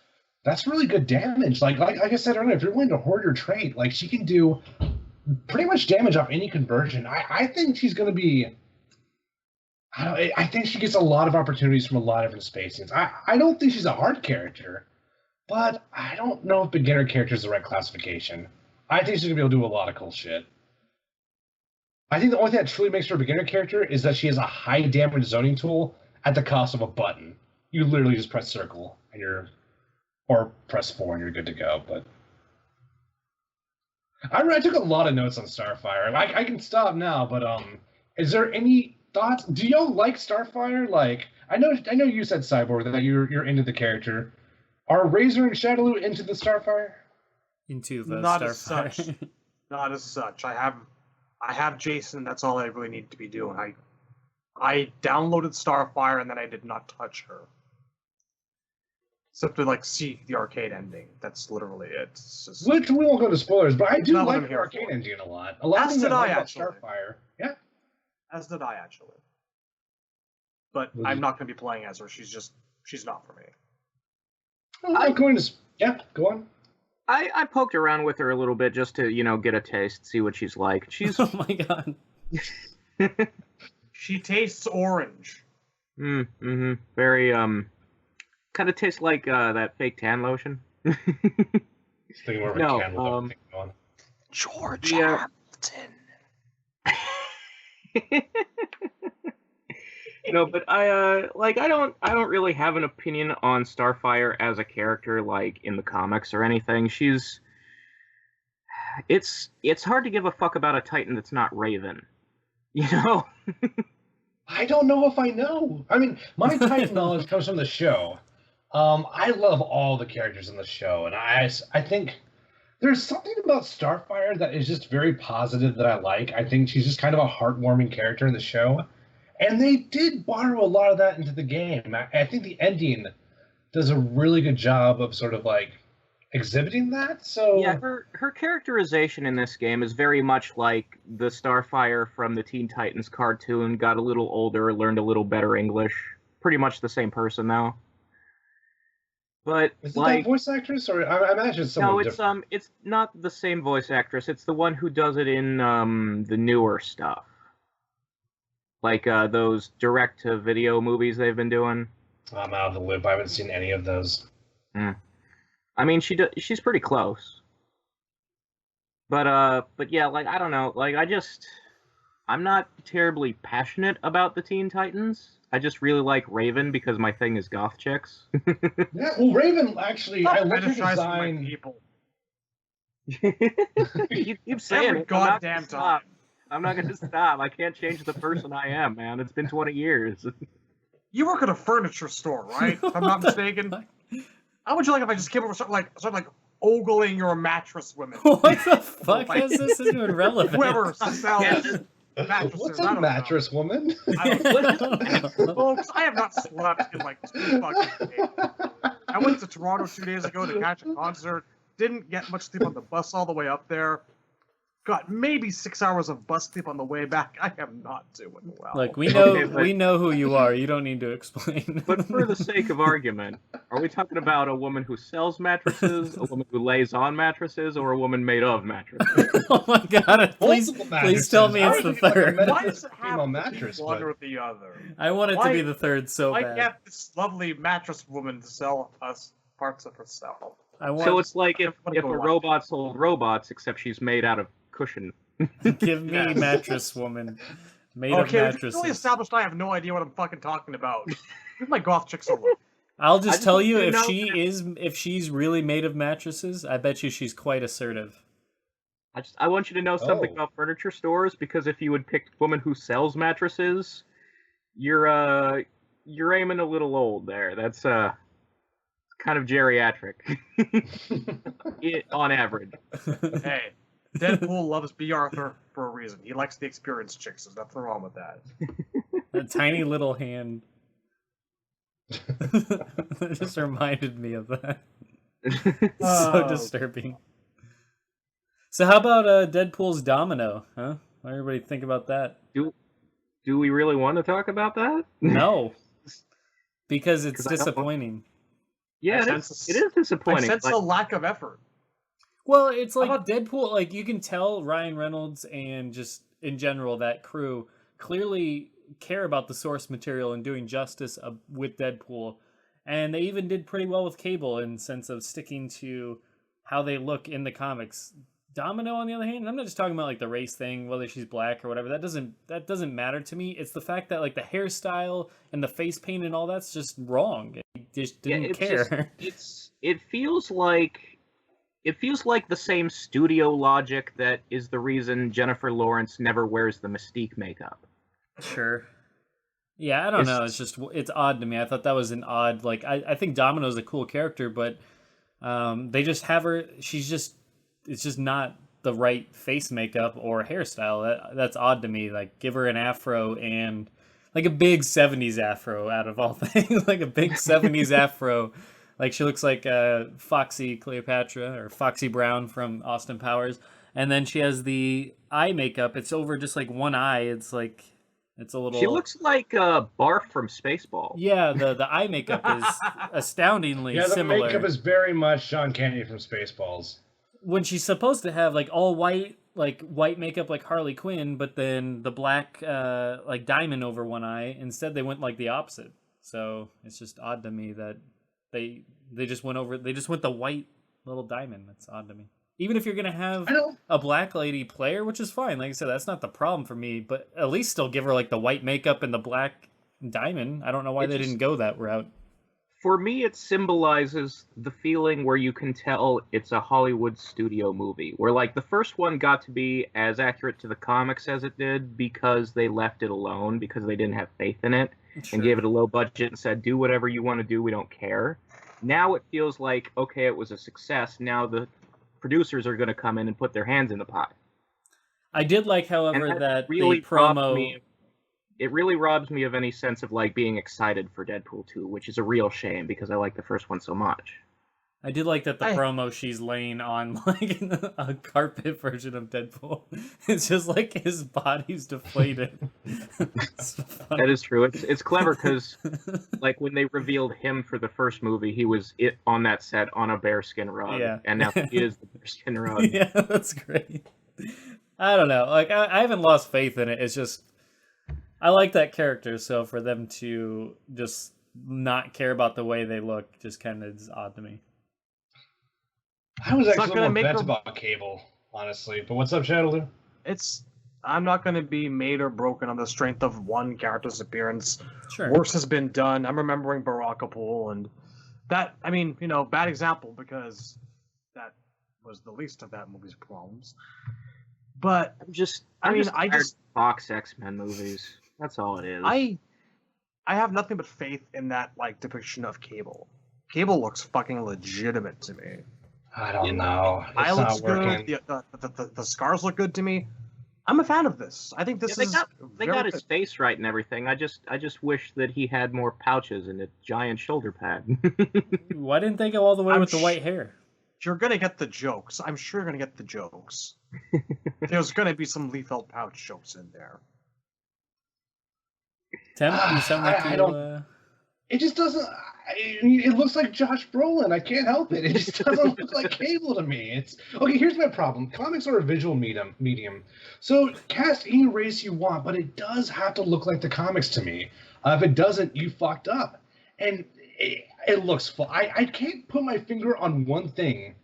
Speaker 1: really good damage. Like I said earlier, if you're willing to hoard your trait, like she can do pretty much damage off any conversion. I think she's going to be. I think she gets a lot of opportunities from a lot of different spacings. I don't think she's a hard character, but I don't know if beginner character is the right classification. I think she's going to be able to do a lot of cool shit. I think the only thing that truly makes her a beginner character is that she has a high damage zoning tool at the cost of a button. You literally just press circle and or press 4 and you're good to go. But I took a lot of notes on Starfire. I can stop now, but is there any thoughts? Do y'all like Starfire? Like, I know you said Cyborg that you're into the character. Are Razor and Shadowloo into the Starfire?
Speaker 2: Into the
Speaker 5: Not
Speaker 2: Starfire.
Speaker 5: as such. Not as such. I have Jason. That's all I really need to be doing. I downloaded Starfire and then I did not touch her. Except to like see the arcade ending. That's literally it. Just...
Speaker 1: Which we won't go to spoilers, but I do like the arcade ending a lot. A lot
Speaker 5: As
Speaker 1: of
Speaker 5: did
Speaker 1: I
Speaker 5: I
Speaker 1: about
Speaker 5: actually.
Speaker 1: Starfire. Yeah.
Speaker 5: As did I actually. But I'm not going to be playing as her. She's not for me.
Speaker 1: I'm going to. Yeah, go on.
Speaker 8: I poked around with her a little bit just to, get a taste, see what she's like. She's
Speaker 2: Oh my god.
Speaker 5: She tastes orange.
Speaker 8: Mm-hmm. Very, kind of tastes like that fake tan lotion.
Speaker 1: Thinking more of a
Speaker 8: No,
Speaker 1: candle. Thing going.
Speaker 3: George
Speaker 8: Yeah.
Speaker 3: Hamilton.
Speaker 8: No, but I don't really have an opinion on Starfire as a character like in the comics or anything. It's hard to give a fuck about a Titan that's not Raven.
Speaker 1: I don't know if I know. I mean, my Titan knowledge comes from the show. I love all the characters in the show, and I think there's something about Starfire that is just very positive that I like. I think she's just kind of a heartwarming character in the show. And they did borrow a lot of that into the game. I think the ending does a really good job of sort of like exhibiting that. So
Speaker 8: yeah, her characterization in this game is very much like the Starfire from the Teen Titans cartoon. Got a little older, learned a little better English. Pretty much the same person now. But
Speaker 1: is it that voice actress, or I imagine it's someone different?
Speaker 8: It's not the same voice actress. It's the one who does it in the newer stuff. Like those direct-to-video movies they've been doing.
Speaker 1: I'm out of the loop. I haven't seen any of those.
Speaker 8: I mean, she's pretty close. But yeah, like I don't know. Like I I'm not terribly passionate about the Teen Titans. I just really like Raven because my thing is goth chicks.
Speaker 1: Yeah, well, Raven, actually, I love her
Speaker 5: Fetishizing my
Speaker 1: design.
Speaker 5: people.
Speaker 8: You keep saying
Speaker 5: Every
Speaker 8: it. I'm not
Speaker 5: goddamn
Speaker 8: gonna stop.
Speaker 5: time.
Speaker 8: I'm not going to stop. I can't change the person I am, man. It's been 20 years.
Speaker 5: You work at a furniture store, right? If I'm not mistaken. How would you like if I just came over and started ogling your mattress women?
Speaker 2: What the fuck has this even relevant?
Speaker 5: Whoever sells mattresses.
Speaker 1: What's
Speaker 5: I
Speaker 1: a
Speaker 5: don't know.
Speaker 1: mattress woman?
Speaker 5: Folks, I have not slept in like 2 fucking days. I went to Toronto 2 days ago to catch a concert. Didn't get much sleep on the bus all the way up there. Got maybe 6 hours of bus sleep on the way back. I am not doing well.
Speaker 2: Look, we know who you are. You don't need to explain.
Speaker 8: But for the sake of argument, are we talking about a woman who sells mattresses, a woman who lays on mattresses, or a woman made of mattresses?
Speaker 2: Oh my god! Please tell me it's the third.
Speaker 5: Why does it have to
Speaker 1: mattress,
Speaker 5: be one or the other?
Speaker 2: I want it to be the third so
Speaker 5: Why
Speaker 2: bad.
Speaker 5: get this lovely mattress woman to sell us parts of herself?
Speaker 8: So it's like if a robot sold robots, except she's made out of cushion.
Speaker 2: Give me mattress woman made of
Speaker 5: Okay,
Speaker 2: mattresses.
Speaker 5: it's really established I have no idea what I'm fucking talking about. Leave my goth chicks alone.
Speaker 2: I'll just tell you,
Speaker 8: you know
Speaker 2: if she's really made of mattresses, I bet you she's quite assertive.
Speaker 8: I want you to know something about furniture stores, because if you would pick woman who sells mattresses, you're aiming a little old there. That's kind of geriatric on average.
Speaker 5: Hey, Deadpool loves B. Arthur for a reason. He likes the experienced chicks. There's nothing wrong with that.
Speaker 2: A tiny little hand. That just reminded me of that. So disturbing. So how about Deadpool's domino, huh? What do everybody think about that?
Speaker 8: Do we really want to talk about that?
Speaker 2: No. Because it's disappointing.
Speaker 8: Yeah, it is disappointing.
Speaker 5: I sense a lack of effort.
Speaker 2: Well, it's like Deadpool, like you can tell Ryan Reynolds and just in general that crew clearly care about the source material and doing justice with Deadpool. And they even did pretty well with Cable in the sense of sticking to how they look in the comics. Domino, on the other hand, I'm not just talking about like the race thing, whether she's black or whatever. That doesn't matter to me. It's the fact that like the hairstyle and the face paint and all that's just wrong. He just didn't care.
Speaker 8: It feels like the same studio logic that is the reason Jennifer Lawrence never wears the Mystique makeup.
Speaker 2: Sure. Yeah, I don't know. It's odd to me. I thought that was an odd, like, I think Domino's a cool character, but they just have her, it's just not the right face makeup or hairstyle. That's odd to me. Like, give her an afro and, like, a big 70s afro out of all things. Like, a big 70s afro. Like, she looks like Foxy Cleopatra or Foxy Brown from Austin Powers. And then she has the eye makeup. It's over just, like, one eye. It's, like... It's a little.
Speaker 8: She looks like Barf from Spaceballs.
Speaker 2: Yeah, the eye makeup is astoundingly similar.
Speaker 1: Yeah, the makeup is very much John Candy from Spaceballs.
Speaker 2: When she's supposed to have like all white, like white makeup like Harley Quinn, but then the black like diamond over one eye. Instead, they went like the opposite. So it's just odd to me that they just went the white little diamond. That's odd to me. Even if you're going to have a black lady player, which is fine. Like I said, that's not the problem for me. But at least still give her like the white makeup and the black diamond. I don't know why they didn't go that route.
Speaker 8: For me, it symbolizes the feeling where you can tell it's a Hollywood studio movie. Where like the first one got to be as accurate to the comics as it did because they left it alone, because they didn't have faith in it, and gave it a low budget and said, do whatever you want to do, we don't care. Now it feels like, okay, it was a success. Now the producers are going to come in and put their hands in the pot.
Speaker 2: I did like, however, that
Speaker 8: really
Speaker 2: the promo...
Speaker 8: It really robs me of any sense of like being excited for Deadpool 2, which is a real shame because I like the first one so much.
Speaker 2: I did like that the promo she's laying on like a carpet version of Deadpool. It's just like his body's deflated.
Speaker 8: That is true. It's clever because like when they revealed him for the first movie, he was on that set on a bearskin rug, and now he is the bearskin rug.
Speaker 2: Yeah, that's great. I don't know. Like I haven't lost faith in it. It's just I like that character, so for them to just not care about the way they look just kind of is odd to me.
Speaker 1: I was actually a little bent about Cable, honestly. But what's up, Shadowloo?
Speaker 5: It's I'm not going to be made or broken on the strength of one character's appearance.
Speaker 2: Sure.
Speaker 5: Worse has been done. I'm remembering Barakapul, and that, I mean, bad example because that was the least of that movie's problems. But
Speaker 8: I'm just
Speaker 5: I
Speaker 8: tired of Fox X-Men movies. That's all it is.
Speaker 5: I have nothing but faith in that depiction of Cable. Cable looks fucking legitimate to me.
Speaker 1: I don't know. It's
Speaker 5: looks
Speaker 1: not working.
Speaker 5: good. The scars look good to me. I'm a fan of this. I think this is.
Speaker 8: They got his face right and everything. I just wish that he had more pouches and a giant shoulder pad.
Speaker 2: Why didn't they go all the way with the white hair?
Speaker 5: You're gonna get the jokes. I'm sure you're gonna get the jokes. There's gonna be some Liefeld pouch jokes in there.
Speaker 2: Tim, you sound like
Speaker 1: I don't. It just doesn't. It looks like Josh Brolin. I can't help it. It just doesn't look like Cable to me. It's okay. Here's my problem. Comics are a visual medium, so cast any race you want, but it does have to look like the comics to me. If it doesn't, you fucked up. And it looks full. I can't put my finger on one thing,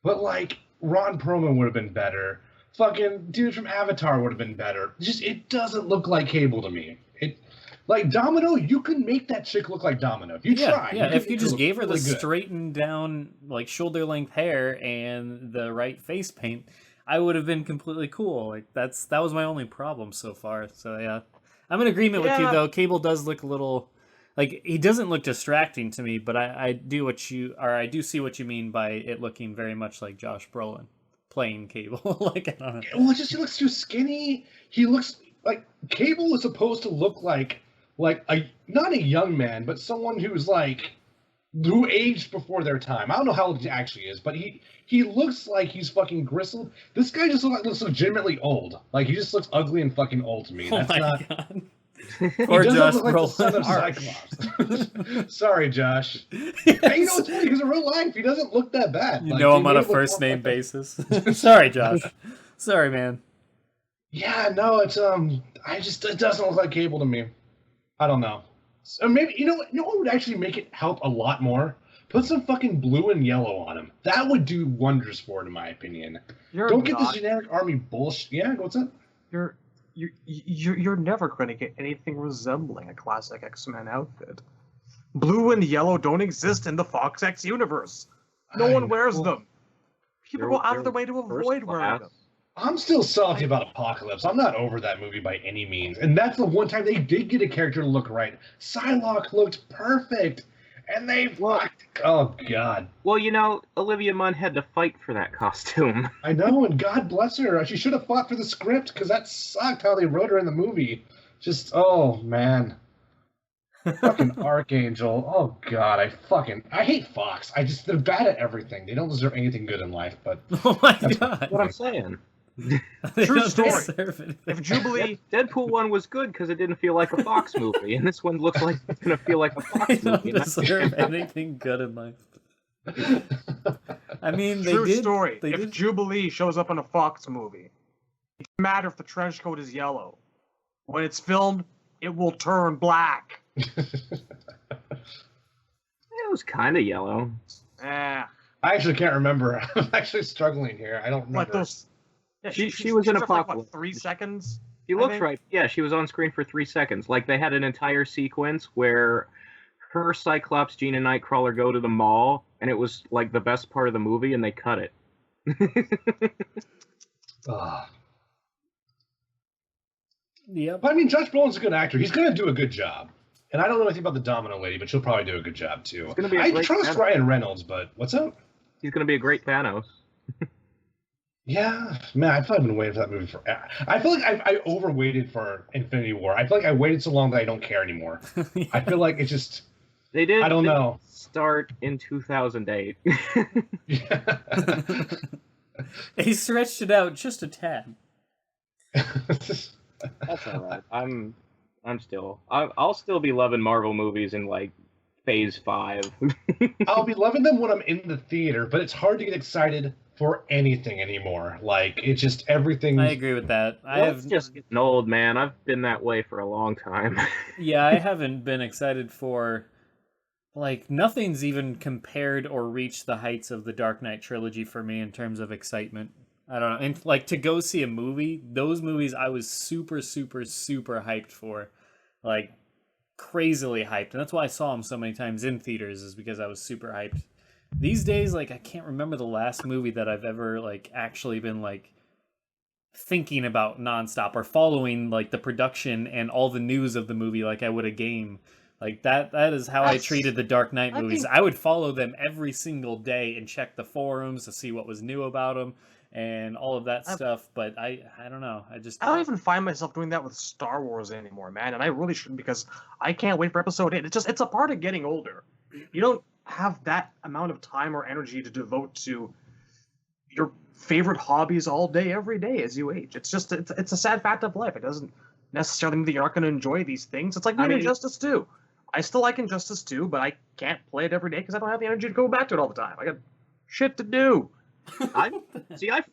Speaker 1: but Ron Perlman would have been better. Fucking dude from Avatar would have been better. It doesn't look like Cable to me. Domino, you can make that chick look like Domino if you try.
Speaker 2: Yeah, if you just gave her the
Speaker 1: really good.
Speaker 2: straightened down, shoulder length hair and the right face paint, I would have been completely cool. That was my only problem so far. So yeah, I'm in agreement with you though. Cable does look a little he doesn't look distracting to me, but I do see what you mean by it looking very much like Josh Brolin playing Cable. I don't know.
Speaker 1: Well, he looks too skinny. He looks like Cable is supposed to look like not a young man, but someone who's who aged before their time. I don't know how old he actually is, but he looks like he's fucking gristled. This guy just looks legitimately old. He just looks ugly and fucking old to me.
Speaker 2: Oh
Speaker 1: That's
Speaker 2: my
Speaker 1: not.
Speaker 2: God.
Speaker 1: Or
Speaker 2: Josh
Speaker 1: look like the son of
Speaker 2: Brolin.
Speaker 1: Cyclops. Sorry, Josh.
Speaker 2: Yes.
Speaker 1: And it's funny because in real life he doesn't look that bad.
Speaker 2: You know him on a first name basis. Sorry, Josh. Sorry, man.
Speaker 1: Yeah, no, it's it doesn't look like Cable to me. I don't know. So maybe you know what would actually make it help a lot more? Put some fucking blue and yellow on him. That would do wonders for it, in my opinion. Don't get this generic army bullshit. Yeah, what's up?
Speaker 5: You're never going to get anything resembling a classic X-Men outfit. Blue and yellow don't exist in the Fox X universe. No one wears them. People go out of their way to avoid wearing them.
Speaker 1: I'm still salty about Apocalypse. I'm not over that movie by any means. And that's the one time they did get a character to look right. Psylocke looked perfect. And they fucked. Oh, God.
Speaker 8: Well, Olivia Munn had to fight for that costume.
Speaker 1: I know, and God bless her. She should have fought for the script, because that sucked how they wrote her in the movie. Just, oh, man. Fucking Archangel. Oh, God. I hate Fox. They're bad at everything. They don't deserve anything good in life, but...
Speaker 2: Oh, my God.
Speaker 8: What I'm saying.
Speaker 5: True story. If Jubilee...
Speaker 8: Deadpool 1 was good because it didn't feel like a Fox movie, and this one looks like it's going to feel like a Fox movie.
Speaker 2: They don't deserve anything good in life. I mean,
Speaker 5: True story. If Jubilee shows up in a Fox movie, it doesn't matter if the trench coat is yellow. When it's filmed, it will turn black.
Speaker 8: It was kind of yellow.
Speaker 1: I actually can't remember. I'm actually struggling here. I don't remember.
Speaker 5: Yeah,
Speaker 8: she was in Apocalypse.
Speaker 5: 3 seconds?
Speaker 8: She looks right. Yeah, she was on screen for 3 seconds. They had an entire sequence where her, Cyclops, Jean, and Nightcrawler go to the mall, and it was the best part of the movie, and they cut it.
Speaker 2: Yep.
Speaker 1: But I mean, Josh Brolin's a good actor. He's going to do a good job. And I don't know anything about the Domino Lady, but she'll probably do a good job, too. I trust Ryan Reynolds, but what's up?
Speaker 8: He's going to be a great Thanos.
Speaker 1: Yeah, man, I've probably been waiting for that movie forever. I feel like I overwaited for Infinity War. I feel like I waited so long that I don't care anymore. Yeah. I feel like it's just...
Speaker 8: They did.
Speaker 1: I don't know.
Speaker 8: Start in 2008.
Speaker 1: Yeah.
Speaker 2: He stretched it out just a tad.
Speaker 8: That's all right. I'll still be loving Marvel movies in Phase 5.
Speaker 1: I'll be loving them when I'm in the theater, but it's hard to get excited for anything anymore. It's just everything.
Speaker 2: I agree with that.
Speaker 8: It's just getting old, man. I've been that way for a long time.
Speaker 2: Yeah, I haven't been excited for nothing's even compared or reached the heights of the Dark Knight trilogy for me in terms of excitement. I don't know. And like to go see a movie, those movies I was super, super, super hyped for. Like crazily hyped. And that's why I saw them so many times in theaters, is because I was super hyped. These days, like I can't remember the last movie that I've ever like actually been like thinking about nonstop or following like the production and all the news of the movie like I would a game. Like that is how I treated the Dark Knight movies. I would follow them every single day and check the forums to see what was new about them and all of that stuff, but I don't know. I don't
Speaker 5: even find myself doing that with Star Wars anymore, man, and I really shouldn't, because I can't wait for episode 8. It's a part of getting older. You don't have that amount of time or energy to devote to your favorite hobbies all day, every day as you age. It's just, it's a sad fact of life. It doesn't necessarily mean that you're not going to enjoy these things. It's like Injustice 2. I still like Injustice 2, but I can't play it every day because I don't have the energy to go back to it all the time. I got shit to do.
Speaker 8: I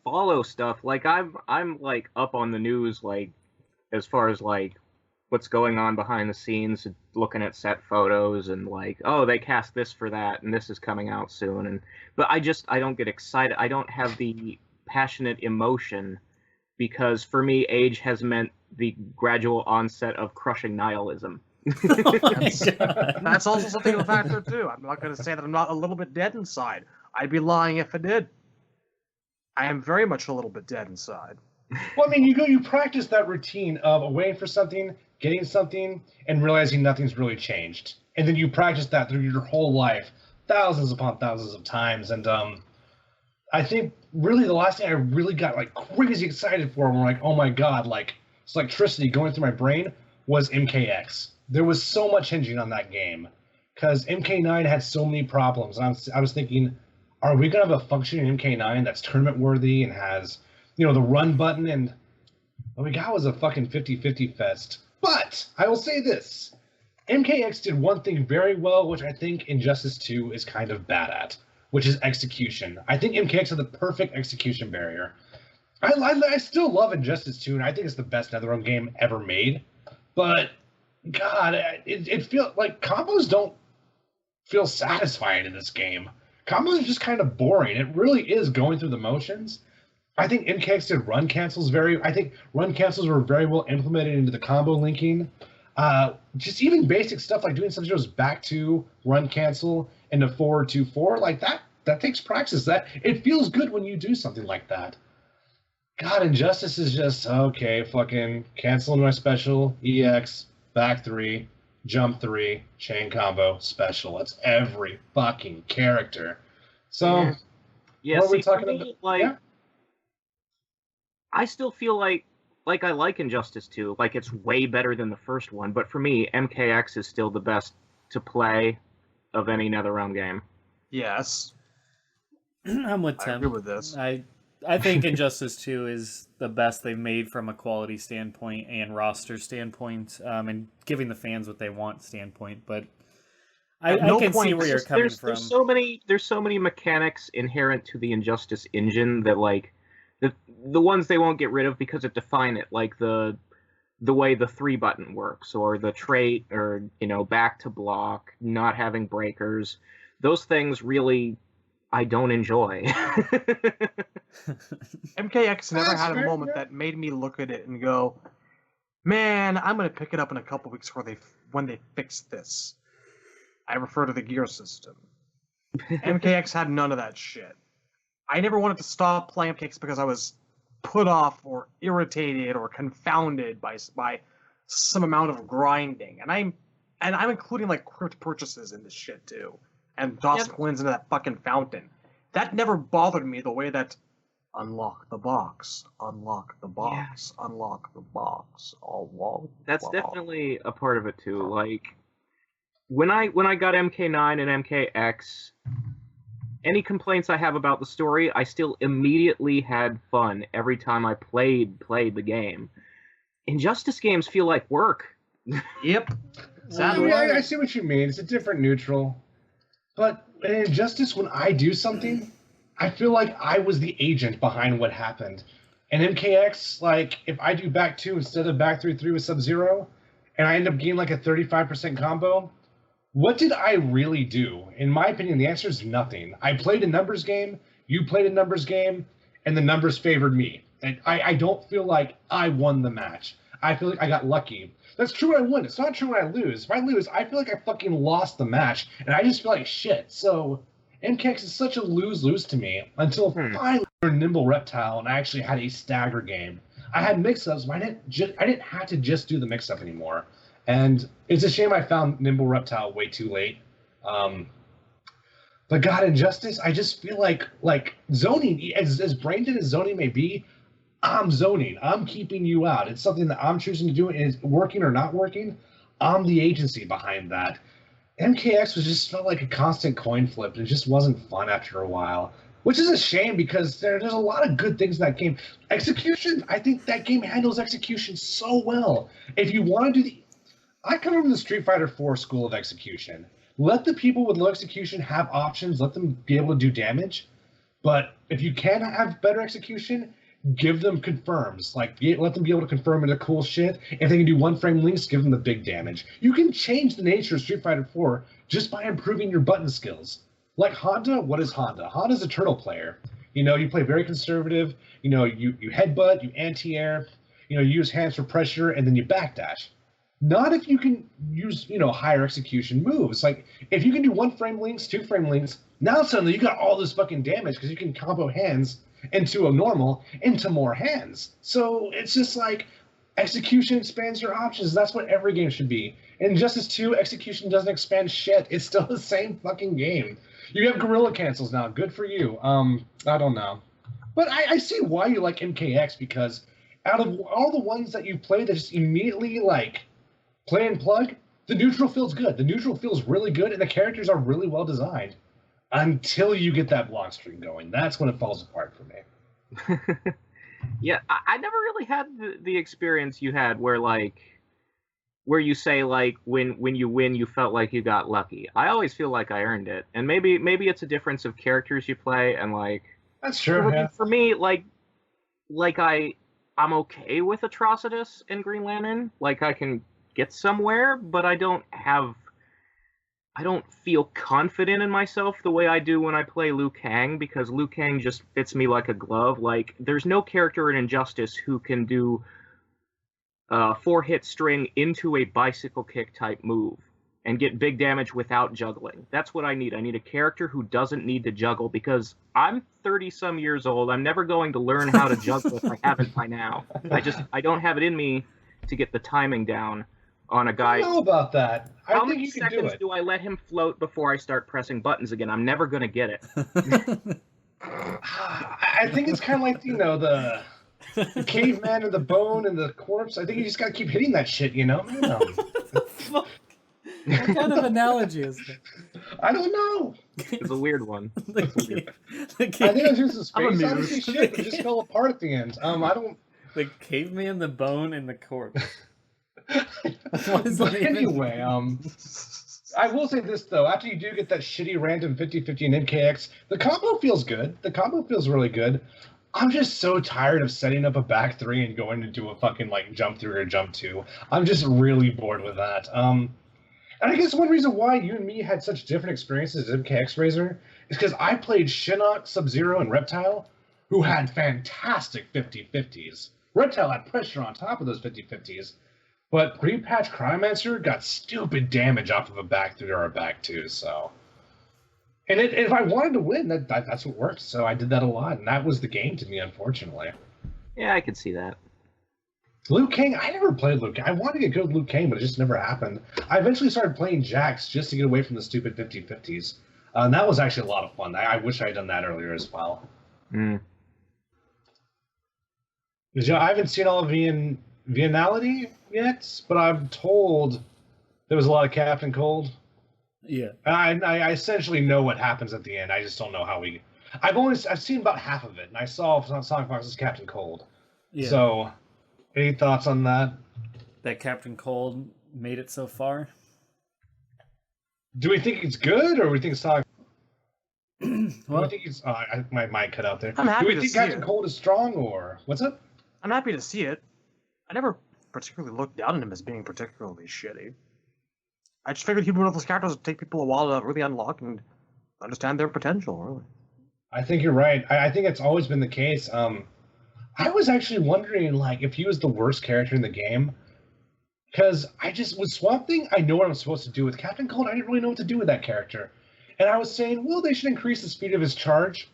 Speaker 8: follow stuff. Like I'm like up on the news, like as far as like what's going on behind the scenes, looking at set photos and like, oh, they cast this for that and this is coming out soon. But I don't get excited. I don't have the passionate emotion, because for me, age has meant the gradual onset of crushing nihilism.
Speaker 5: That's also something of a factor too. I'm not going to say that I'm not a little bit dead inside. I'd be lying if I did. I am very much a little bit dead inside.
Speaker 1: Well, I mean, you practice that routine of waiting for something, getting something, and realizing nothing's really changed. And then you practice that through your whole life, thousands upon thousands of times. And I think really the last thing I really got like crazy excited for, when like, oh my god, like it's electricity going through my brain, was MKX. There was so much hinging on that game because MK9 had so many problems. And I was thinking, are we going to have a functioning MK9 that's tournament worthy and has, the run button? And what we got was a fucking 50-50 fest. But I will say this. MKX did one thing very well, which I think Injustice 2 is kind of bad at, which is execution. I think MKX had the perfect execution barrier. I still love Injustice 2, and I think it's the best NetherRealm game ever made. But, God, it feels like combos don't feel satisfying in this game. Combos are just kind of boring. It really is going through the motions. I think MKX did run cancels I think run cancels were very well implemented into the combo linking. Just even basic stuff like doing Sub-Zero's back to run cancel into forward 2-4, like that takes practice. That it feels good when you do something like that. God, Injustice is just, okay, fucking canceling my special, EX, back 3, jump 3, chain combo, special. It's every fucking character. So,
Speaker 8: yeah,
Speaker 1: what are we talking about?
Speaker 8: Like, yeah? I still feel like I like Injustice 2. Like, it's way better than the first one, but for me, MKX is still the best to play of any NetherRealm game.
Speaker 5: Yes.
Speaker 2: I'm with Tim.
Speaker 5: I agree with this.
Speaker 2: I think Injustice 2 is the best they've made from a quality standpoint and roster standpoint, and giving the fans what they want standpoint. But I can see where you're coming from.
Speaker 8: There's so many mechanics inherent to the Injustice engine that, like, the ones they won't get rid of because it define it, like the way the 3 button works, or the trait, or back to block, not having breakers. Those things really I don't enjoy.
Speaker 5: MKX never had a moment that made me look at it and go, man, I'm going to pick it up in a couple weeks when they fix this. I refer to the gear system. MKX had none of that shit. I never wanted to stop playing MKX because I was put off or irritated or confounded by some amount of grinding. And I'm including like crypt purchases in this shit too. And toss coins into that fucking fountain. That never bothered me the way that unlock the box, unlock the box, unlock the box,
Speaker 8: That's definitely a part of it too. Like when I got MK9 and MKX, any complaints I have about the story, I still immediately had fun every time I played the game. Injustice games feel like work.
Speaker 5: Yep.
Speaker 1: I see what you mean. It's a different neutral. But in Injustice, when I do something, I feel like I was the agent behind what happened. And MKX, like, if I do back 2 instead of back 3-3 with Sub-Zero, and I end up getting like a 35% combo, what did I really do? In my opinion, the answer is nothing. I played a numbers game, you played a numbers game, and the numbers favored me. And I don't feel like I won the match. I feel like I got lucky. That's true when I win. It's not true when I lose. If I lose, I feel like I fucking lost the match, and I just feel like shit. So MKX is such a lose-lose to me until finally I learned Nimble Reptile, and I actually had a stagger game. I had mix-ups, but I didn't have to just do the mix-up anymore. And it's a shame I found Nimble Reptile way too late. But God, Injustice, I just feel like zoning, as brain dead as zoning may be, I'm zoning. I'm keeping you out. It's something that I'm choosing to do, and it's working or not working. I'm the agency behind that. MKX just felt like a constant coin flip. It just wasn't fun after a while, which is a shame because there's a lot of good things in that game. Execution, I think that game handles execution so well. If you want to do I come from the Street Fighter 4 school of execution. Let the people with low execution have options. Let them be able to do damage. But if you can have better execution, give them confirms. Like, let them be able to confirm into cool shit. If they can do one-frame links, give them the big damage. You can change the nature of Street Fighter 4 just by improving your button skills. Like Honda, what is Honda? Honda's a turtle player. You know, you play very conservative. You know, you headbutt, you anti-air. You know, you use hands for pressure, and then you backdash. Not if you can use, higher execution moves. Like, if you can do one-frame links, two-frame links, now suddenly you got all this fucking damage because you can combo hands into a normal, into more hands. So it's just like, execution expands your options. That's what every game should be. In Injustice 2, execution doesn't expand shit. It's still the same fucking game. You have gorilla cancels now. Good for you. I don't know. But I see why you like MKX, because out of all the ones that you play that just immediately, play and plug, the neutral feels good. The neutral feels really good, and the characters are really well designed until you get that block string going. That's when it falls apart for me.
Speaker 8: Yeah, I never really had the experience you had where you say when you win you felt like you got lucky. I always feel like I earned it, and maybe it's a difference of characters you play, and
Speaker 1: that's true. Yeah.
Speaker 8: For me, I'm okay with Atrocitus and Green Lantern. I can get somewhere, but I don't feel confident in myself the way I do when I play Liu Kang, because Liu Kang just fits me like a glove. There's no character in Injustice who can do a 4-hit string into a bicycle kick type move and get big damage without juggling. That's what I need. I need a character who doesn't need to juggle, because I'm 30-some years old. I'm never going to learn how to juggle if I haven't by now. I don't have it in me to get the timing down on a guy.
Speaker 1: I don't know about that.
Speaker 8: How many seconds do I let him float before I start pressing buttons again? I'm never going to get it.
Speaker 1: I think it's kind of like, the caveman and the bone and the corpse. I think you just got to keep hitting that shit, I don't know.
Speaker 2: What kind of analogy is that?
Speaker 1: I don't know.
Speaker 8: It's a weird one.
Speaker 1: I think it's just a space odyssey shit that just fell apart at the end. I don't...
Speaker 2: The caveman, the bone, and the corpse.
Speaker 1: But anyway, I will say this, though. After you do get that shitty random 50-50 in MKX, the combo feels good. The combo feels really good. I'm just so tired of setting up a back three and going into a fucking, jump through or jump two. I'm just really bored with that. And I guess one reason why you and me had such different experiences as MKX Razor is because I played Shinnok, Sub-Zero, and Reptile, who had fantastic 50-50s. Reptile had pressure on top of those 50-50s. But pre-patch Cryomancer got stupid damage off of a back 3 or a back 2, so... And if I wanted to win, that's what worked, so I did that a lot, and that was the game to me, unfortunately.
Speaker 8: Yeah, I could see that.
Speaker 1: Liu Kang, I never played Liu Kang. I wanted to get good with Liu Kang, but it just never happened. I eventually started playing Jax just to get away from the stupid 50-50s. And that was actually a lot of fun. I wish I had done that earlier as well.
Speaker 8: Mm.
Speaker 1: I haven't seen all of Vianality yet, but I'm told there was a lot of Captain Cold.
Speaker 2: Yeah.
Speaker 1: I essentially know what happens at the end. I just don't know how we... I've seen about half of it, and I saw Sonic Fox's Captain Cold. Yeah. So, any thoughts on that? That
Speaker 2: Captain Cold made it so far?
Speaker 1: Do we think it's good, or do we think Sonic... Well, I think it's... my mic cut out there.
Speaker 5: I'm happy
Speaker 1: do we think Captain Cold is strong, or... What's up?
Speaker 5: I'm happy to see it. I never particularly looked down on him as being particularly shitty. I just figured he'd be one of those characters that take people a while to really unlock and understand their potential, really.
Speaker 1: I think you're right. I think it's always been the case. I was actually wondering, like, if he was the worst character in the game, because I just with Swamp Thing, I know what I'm supposed to do. With Captain Cold, I didn't really know what to do with that character, and I was saying, well, they should increase the speed of his charge.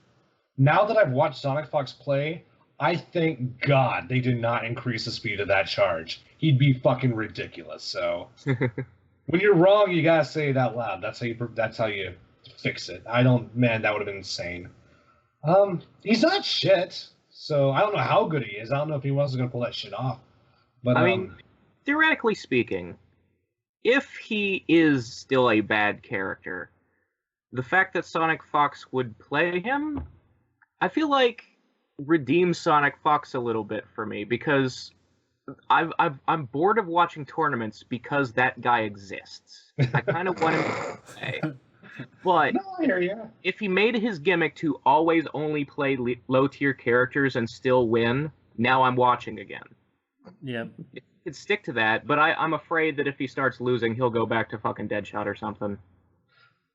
Speaker 1: Now that I've watched Sonic Fox play, I thank God they did not increase the speed of that charge. He'd be fucking ridiculous. So when you're wrong, you gotta say it out loud. That's how you fix it. Man, that would have been insane. He's not shit. So I don't know how good he is. I don't know if he was going to pull that shit off. But
Speaker 8: I mean, theoretically speaking, if he is still a bad character, the fact that Sonic Fox would play him, I feel like redeems Sonic Fox a little bit for me, because I'm bored of watching tournaments because that guy exists. I kind of want him to play. But
Speaker 1: no, I hear you.
Speaker 8: If he made his gimmick to always only play low-tier characters and still win, now I'm watching again.
Speaker 2: Yeah.
Speaker 8: He could stick to that, but I'm afraid that if he starts losing, he'll go back to fucking Deadshot or something.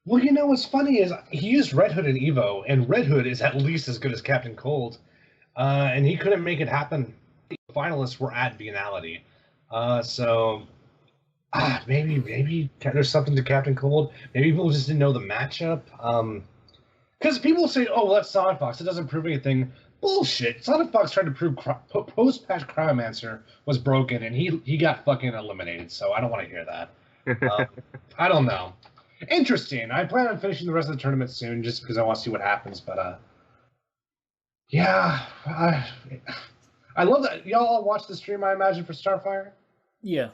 Speaker 1: Well, you know what's funny is he used Red Hood in Evo, and Red Hood is at least as good as Captain Cold, and he couldn't make it happen. The finalists were at Biennality, so maybe there's something to Captain Cold. Maybe people just didn't know the matchup. Because people say, "Oh, well, that's Sonic Fox. It doesn't prove anything." Bullshit. Sonic Fox tried to prove post-patch Cryomancer was broken, and he got fucking eliminated. So I don't want to hear that. I don't know. Interesting. I plan on finishing the rest of the tournament soon, just because I want to see what happens. But yeah, I love that y'all all watch the stream. I imagine for Starfire.
Speaker 2: Yeah.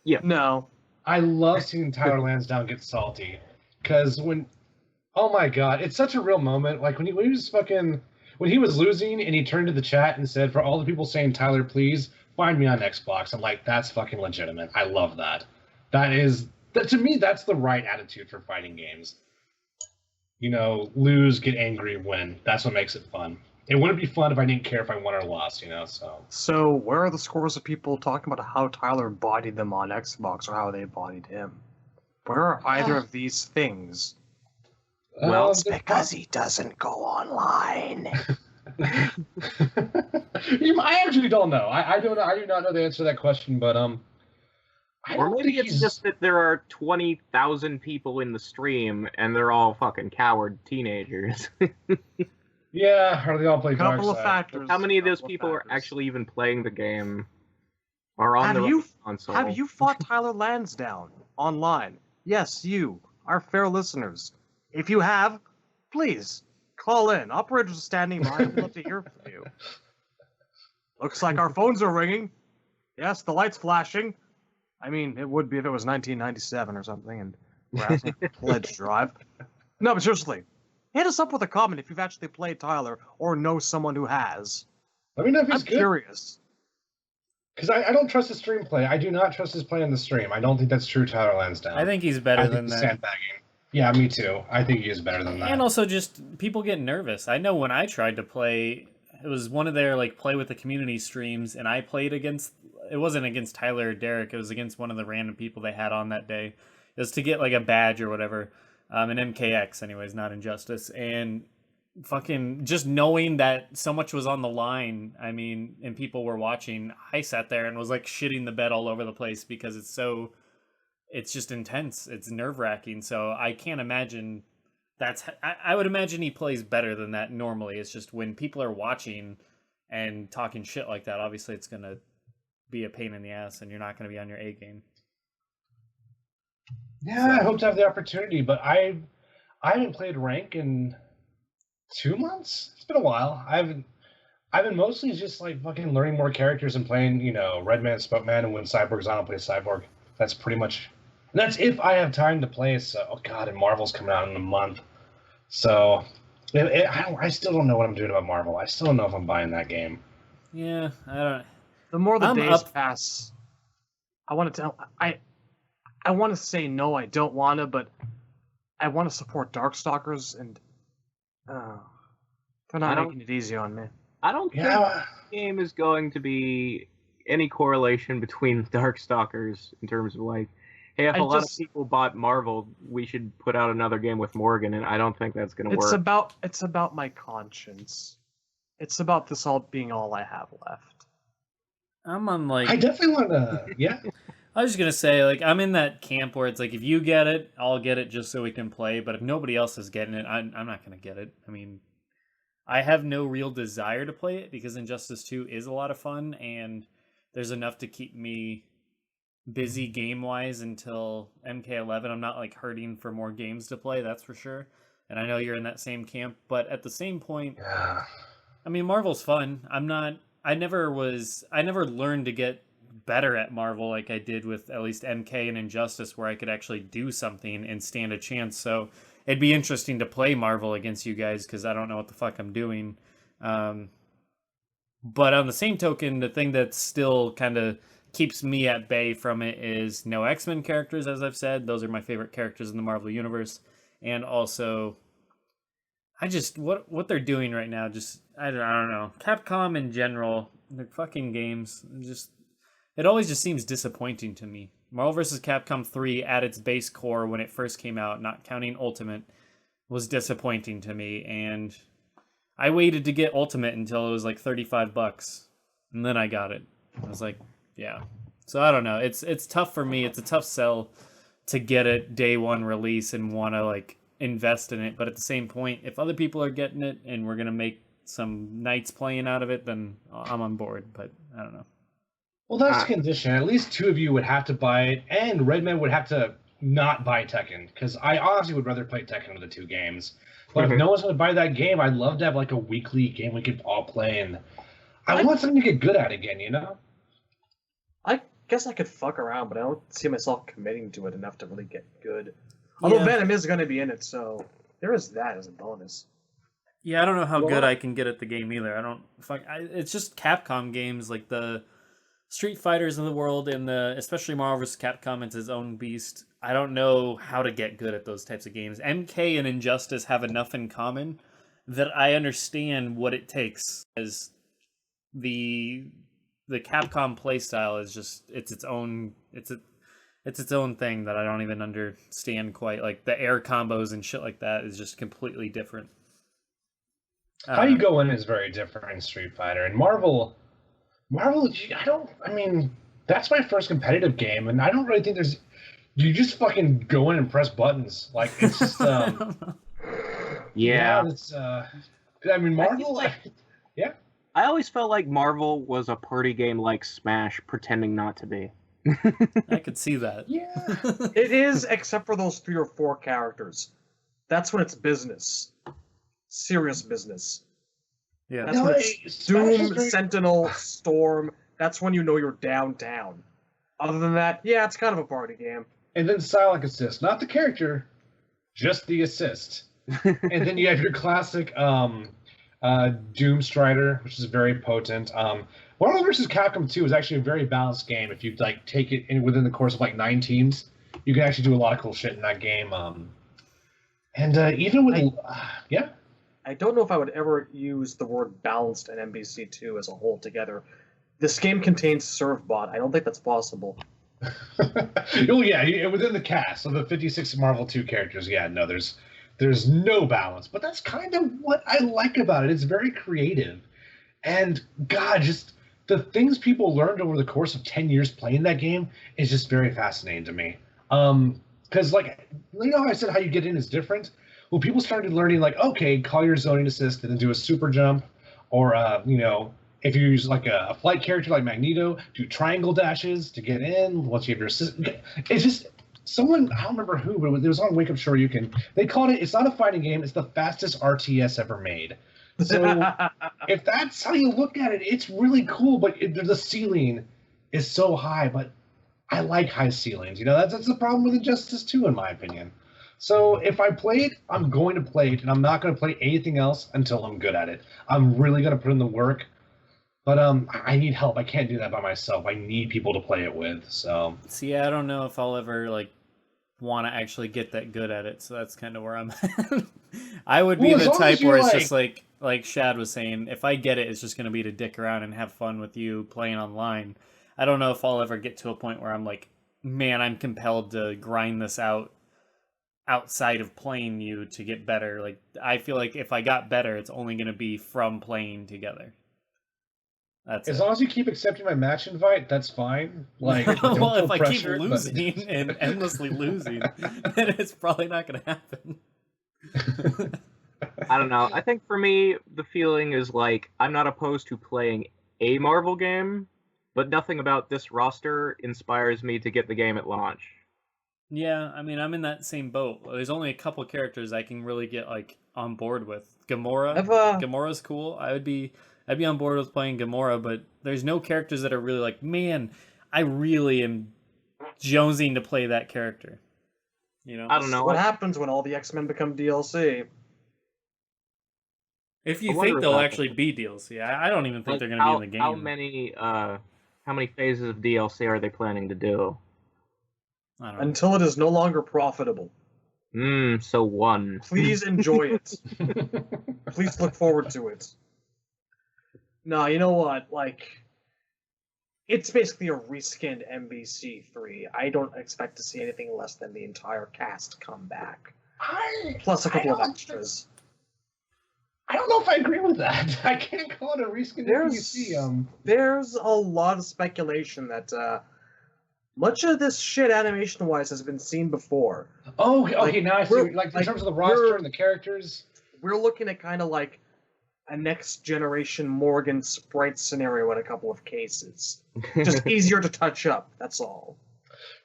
Speaker 5: Yeah. No.
Speaker 1: I love seeing Tyler Lansdowne get salty, because oh my god, it's such a real moment. Like when he was losing and he turned to the chat and said, "For all the people saying Tyler, please find me on Xbox." I'm like, that's fucking legitimate. I love that. To me, that's the right attitude for fighting games. You know, lose, get angry, win. That's what makes it fun. It wouldn't be fun if I didn't care if I won or lost, you know, so.
Speaker 5: So, where are the scores of people talking about how Tyler bodied them on Xbox or how they bodied him? Where are either of these things?
Speaker 1: Well,
Speaker 5: it's because he doesn't go online.
Speaker 1: I actually don't know. I don't know. I do not know the answer to that question, but
Speaker 8: or maybe it's just that there are 20,000 people in the stream and they're all fucking coward teenagers.
Speaker 1: Yeah, or they all play Dark
Speaker 5: Couple of
Speaker 1: Side.
Speaker 5: factors.
Speaker 8: How many of those people are actually even playing the game? Or on the console?
Speaker 5: Have you fought Tyler Lansdowne online? Yes, you, our fair listeners. If you have, please call in. Operators are standing by. I'd love to hear from you. Looks like our phones are ringing. Yes, the light's flashing. I mean, it would be if it was 1997 or something, and we're asking for a pledge drive. No, but seriously, hit us up with a comment if you've actually played Tyler or know someone who has.
Speaker 1: Let me know if he's
Speaker 5: I'm
Speaker 1: good.
Speaker 5: curious.
Speaker 1: Because I don't trust his stream play. I do not trust his play in the stream. I don't think that's true, Tyler Lansdowne.
Speaker 2: I think he's better than
Speaker 1: he's
Speaker 2: that.
Speaker 1: sandbagging. Yeah, me too. I think he is better than that.
Speaker 2: And also just people get nervous. I know when I tried to play, it was one of their like play with the community streams, and I played against, it wasn't against Tyler or Derek, it was against one of the random people they had on that day. It was to get like a badge or whatever. An MKX anyways, not Injustice. And fucking just knowing that so much was on the line, I mean, and people were watching, I sat there and was like shitting the bed all over the place because it's just intense. It's nerve-wracking. So I can't imagine I would imagine he plays better than that normally. It's just when people are watching and talking shit like that, obviously it's going to be a pain in the ass and you're not going to be on your A game.
Speaker 1: Yeah, I hope to have the opportunity, but I haven't played rank in 2 months. It's been a while. I've been mostly just like fucking learning more characters and playing, you know, Redman, Spokeman, and when Cyborg's on, I'll play Cyborg. That's pretty much. And that's if I have time to play. So, oh god, and Marvel's coming out in a month. So, I still don't know what I'm doing about Marvel. I still don't know if I'm buying that game.
Speaker 2: Yeah, I don't.
Speaker 5: The more the
Speaker 2: I'm
Speaker 5: days
Speaker 2: up.
Speaker 5: pass, I want to say no, I don't want to, but I want to support Darkstalkers, and they're not making it easy on me.
Speaker 8: I don't think the game is going to be any correlation between Darkstalkers in terms of like, Hey, if
Speaker 5: I
Speaker 8: a lot of
Speaker 5: just-
Speaker 8: people bought Marvel, we should put out another game with Morgan, and I don't think that's going to work.
Speaker 5: It's about my conscience. It's about this all being all I have left.
Speaker 2: I'm on like
Speaker 1: I definitely want to. Yeah.
Speaker 2: I was just gonna say, like, I'm in that camp where it's like, if you get it, I'll get it just so we can play. But if nobody else is getting it, I'm not gonna get it. I mean, I have no real desire to play it because Injustice 2 is a lot of fun, and there's enough to keep me busy game-wise until MK11. I'm not, like, hurting for more games to play, that's for sure. And I know you're in that same camp, but at the same point,
Speaker 1: Yeah.
Speaker 2: I mean, Marvel's fun. I never learned to get better at Marvel like I did with at least MK and Injustice, where I could actually do something and stand a chance. So it'd be interesting to play Marvel against you guys because I don't know what the fuck I'm doing. But on the same token, the thing that still kind of keeps me at bay from it is no X-Men characters, as I've said. Those are my favorite characters in the Marvel Universe. And also, I just, what they're doing right now, just, I don't know. Capcom in general, their fucking games, it always just seems disappointing to me. Marvel vs. Capcom 3 at its base core when it first came out, not counting Ultimate, was disappointing to me. And I waited to get Ultimate until it was like $35, and then I got it. I was like, yeah. So I don't know. It's tough for me. It's a tough sell to get it day one release and want to like invest in it. But at the same point, if other people are getting it and we're gonna make some nights playing out of it, then I'm on board. But I don't know.
Speaker 1: Well, that's the condition. At least two of you would have to buy it, and Redman would have to not buy Tekken, because I honestly would rather play Tekken of the two games. But if no one's going to buy that game, I'd love to have like a weekly game we could all play, and I want something to get good at again, you know?
Speaker 5: I guess I could fuck around, but I don't see myself committing to it enough to really get good. Although Venom is going to be in it, so there is that as a bonus.
Speaker 2: Yeah, I don't know how good I can get at the game either. It's just Capcom games, like the Street Fighters in the world, and especially Marvel vs. Capcom, it's its own beast. I don't know how to get good at those types of games. MK and Injustice have enough in common that I understand what it takes. As the Capcom playstyle is just it's its own thing that I don't even understand quite. Like the air combos and shit like that is just completely different.
Speaker 1: How you go in is very different in Street Fighter. And Marvel, that's my first competitive game, and I don't really think you just fucking go in and press buttons. Like, it's just, it's, Marvel, yeah.
Speaker 8: I always felt like Marvel was a party game like Smash, pretending not to be.
Speaker 2: I could see that.
Speaker 1: Yeah.
Speaker 5: It is, except for those 3 or 4 characters. That's when it's business. Serious business.
Speaker 2: Yeah.
Speaker 5: That's when it's Doom, Sentinel, Storm. That's when you know you're downtown. Other than that, yeah, it's kind of a party game.
Speaker 1: And then Silent Assist. Not the character, just the assist. And then you have your classic Doom Strider, which is very potent. Marvel vs. Capcom 2 is actually a very balanced game. If you like take it within the course of like 9 teams, you can actually do a lot of cool shit in that game. Even with
Speaker 5: I don't know if I would ever use the word balanced in MBC2 as a whole together. This game contains ServBot. I don't think that's possible.
Speaker 1: Oh yeah, within the cast of the 56 Marvel 2 characters, there's no balance. But that's kind of what I like about it. It's very creative. And God, just the things people learned over the course of 10 years playing that game is just very fascinating to me. Because like, you know how I said how you get in is different? Well, people started learning like, okay, call your zoning assist and then do a super jump, or if you use like a flight character like Magneto, do triangle dashes to get in. Once you have your assist, it's just someone, I don't remember who, but it was on Wake Up Shoryuken. They called it, it's not a fighting game, it's the fastest RTS ever made. So if that's how you look at it, it's really cool. But the ceiling is so high. But I like high ceilings. That's the problem with Injustice 2, in my opinion. So if I play it, I'm going to play it, and I'm not going to play anything else until I'm good at it. I'm really going to put in the work, but I need help. I can't do that by myself. I need people to play it with. So
Speaker 2: see, I don't know if I'll ever like want to actually get that good at it. So that's kind of where I'm at. I would be the type where it's just like Shad was saying, if I get it, it's just going to be to dick around and have fun with you playing online. I don't know if I'll ever get to a point where I'm like man, I'm compelled to grind this out outside of playing you to get better. Like, I feel like if I got better, it's only going to be from playing together. That's
Speaker 1: As
Speaker 2: it.
Speaker 1: long as you keep accepting my match invite, that's fine. Like,
Speaker 2: Well,
Speaker 1: don't
Speaker 2: if
Speaker 1: feel
Speaker 2: I keep
Speaker 1: pressured, but-
Speaker 2: losing and endlessly losing, then it's probably not going to happen.
Speaker 8: I don't know. I think for me, the feeling is like I'm not opposed to playing a Marvel game, but nothing about this roster inspires me to get the game at launch.
Speaker 2: Yeah, I mean, I'm in that same boat. There's only a couple characters I can really get like on board with. Gamora, Gamora's cool. I'd be on board with playing Gamora, but there's no characters that are really like, man, I really am jonesing to play that character. You know,
Speaker 8: I don't know.
Speaker 5: What happens when all the X-Men become DLC?
Speaker 2: if you
Speaker 8: I wonder
Speaker 2: think
Speaker 8: if
Speaker 2: they'll
Speaker 8: that-
Speaker 2: actually be DLC, I don't even think
Speaker 8: Like,
Speaker 2: they're going to be in the game.
Speaker 8: How many phases of DLC are they planning to do?
Speaker 2: I don't know.
Speaker 5: Until it is no longer profitable.
Speaker 8: So one.
Speaker 5: Please enjoy it. Please look forward to it. No, you know what? Like, it's basically a reskinned MVC3. I don't expect to see anything less than the entire cast come back. Plus a couple of extras.
Speaker 1: I don't know if I agree with that. I can't call it a reskin NPC.
Speaker 5: There's a lot of speculation that much of this shit animation-wise has been seen before.
Speaker 1: Oh, okay,
Speaker 5: Like,
Speaker 1: now I see.
Speaker 5: we're-
Speaker 1: Like, in
Speaker 5: like,
Speaker 1: terms of the roster
Speaker 5: we're-
Speaker 1: and the characters.
Speaker 5: We're looking at kind of like a next-generation Morgan sprite scenario in a couple of cases. Just easier to touch up, that's all.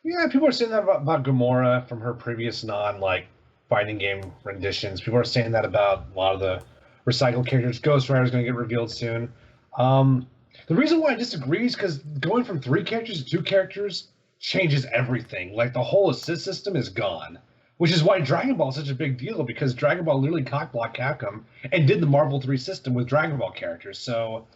Speaker 1: Yeah, people are saying that about Gamora from her previous fighting game renditions. People are saying that about a lot of the recycled characters. Ghost Rider is going to get revealed soon. The reason why I disagree is because going from 3 characters to 2 characters changes everything. Like, the whole assist system is gone. Which is why Dragon Ball is such a big deal, because Dragon Ball literally cockblocked Capcom and did the Marvel 3 system with Dragon Ball characters. So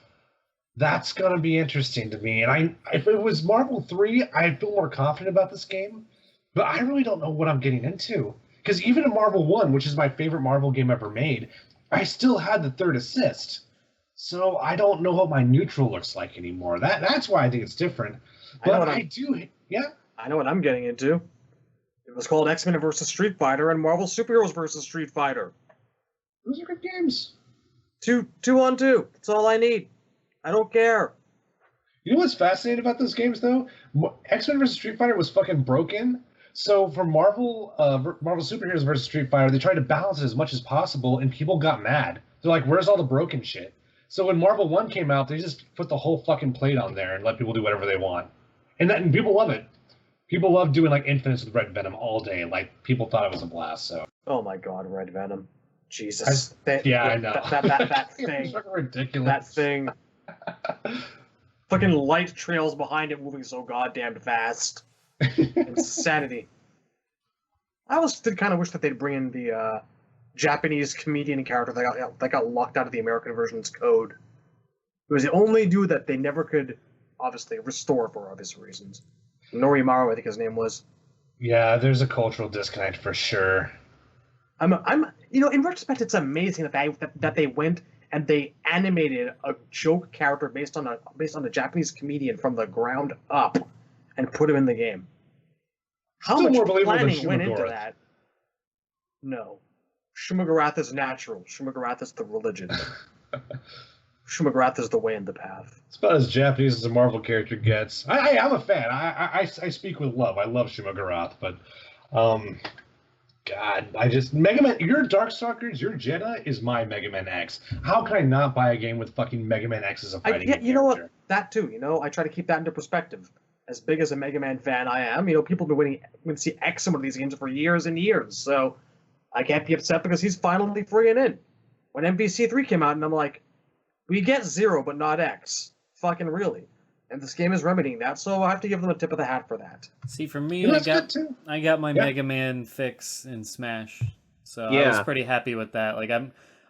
Speaker 1: that's going to be interesting to me. And if it was Marvel 3, I'd feel more confident about this game. But I really don't know what I'm getting into. Because even in Marvel 1, which is my favorite Marvel game ever made, I still had the 3rd assist. So I don't know what my neutral looks like anymore. That's why I think it's different. But I
Speaker 5: know what I'm getting into. It was called X-Men vs. Street Fighter and Marvel Superheroes vs. Street Fighter.
Speaker 1: Those are good games.
Speaker 5: 2-on-2. That's all I need. I don't care.
Speaker 1: You know what's fascinating about those games, though? X-Men vs. Street Fighter was fucking broken. So for Marvel Superheroes vs. Street Fighter, they tried to balance it as much as possible, and people got mad. They're like, where's all the broken shit? So when Marvel 1 came out, they just put the whole fucking plate on there and let people do whatever they want. And people love it. People love doing Infinites with Red Venom all day. People thought it was a blast. So.
Speaker 5: Oh my god, Red Venom. Jesus.
Speaker 1: I know.
Speaker 5: That thing.
Speaker 1: It's fucking ridiculous.
Speaker 5: That thing. Fucking light trails behind it moving so goddamn fast. Insanity. I did kind of wish that they'd bring in the Japanese comedian character that got locked out of the American version's code. It was the only dude that they never could, obviously, restore for obvious reasons. Norimaru, I think his name was.
Speaker 1: Yeah, there's a cultural disconnect for sure.
Speaker 5: In retrospect, it's amazing that they went and they animated a joke character based on a Japanese comedian from the ground up and put him in the game. How
Speaker 1: Still
Speaker 5: much
Speaker 1: more believable than
Speaker 5: planning went into
Speaker 1: Shumagarath.
Speaker 5: that? No. Shumagarath is natural. Shumagarath is the religion. Shumagarath is the way and the path.
Speaker 1: It's about as Japanese as a Marvel character gets. I'm a fan. I speak with love. I love Shumagarath, but God, Mega Man. Your Darkstalkers, your Jedi is my Mega Man X. How can I not buy a game with fucking Mega Man X as a fighting game
Speaker 5: you know
Speaker 1: character?
Speaker 5: what? That too. I try to keep that into perspective. As big as a Mega Man fan I am, people have been waiting to see X in one of these games for years and years. So I can't be upset because he's finally freeing in. When MVC3 came out, and I'm like, we get 0, but not X. Fucking really. And this game is remedying that, so I have to give them a tip of the hat for that.
Speaker 2: See, for me,
Speaker 1: That's good too.
Speaker 2: I got my Mega Man fix in Smash, so I was pretty happy with that.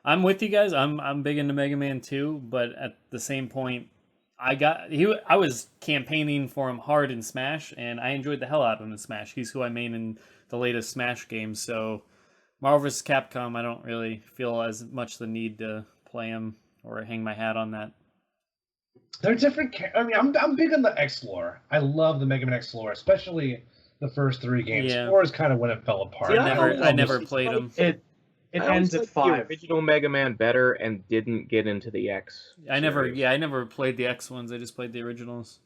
Speaker 2: I'm with you guys. I'm big into Mega Man 2, but at the same point, I was campaigning for him hard in Smash, and I enjoyed the hell out of him in Smash. He's who I main in the latest Smash games, so Marvel vs. Capcom, I don't really feel as much the need to play him or hang my hat on that.
Speaker 1: They're different. I mean, I'm big on the X lore. I love the Mega Man X lore, especially the first 3 games.
Speaker 2: Yeah.
Speaker 1: 4 is kind of when it fell apart.
Speaker 2: I never played them.
Speaker 5: It ends at
Speaker 8: liked
Speaker 5: 5.
Speaker 8: the original Mega Man better and didn't get into the X.
Speaker 2: I never
Speaker 8: series.
Speaker 2: played the X ones. I just played the originals.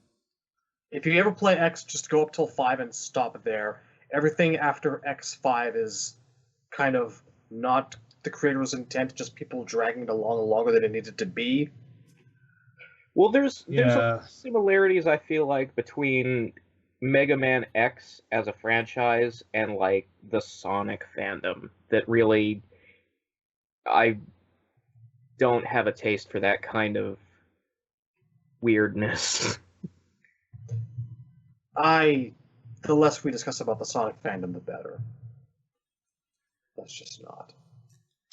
Speaker 5: If you ever play X, just go up till 5 and stop there. Everything after X5 is kind of not the creator's intent, just people dragging it along longer than it needed to be.
Speaker 8: Well, there's
Speaker 1: Yeah.
Speaker 8: similarities I feel like between Mega Man X as a franchise and like the Sonic fandom that really I don't have a taste for that kind of weirdness.
Speaker 5: The less we discuss about the Sonic fandom, the better. That's just not.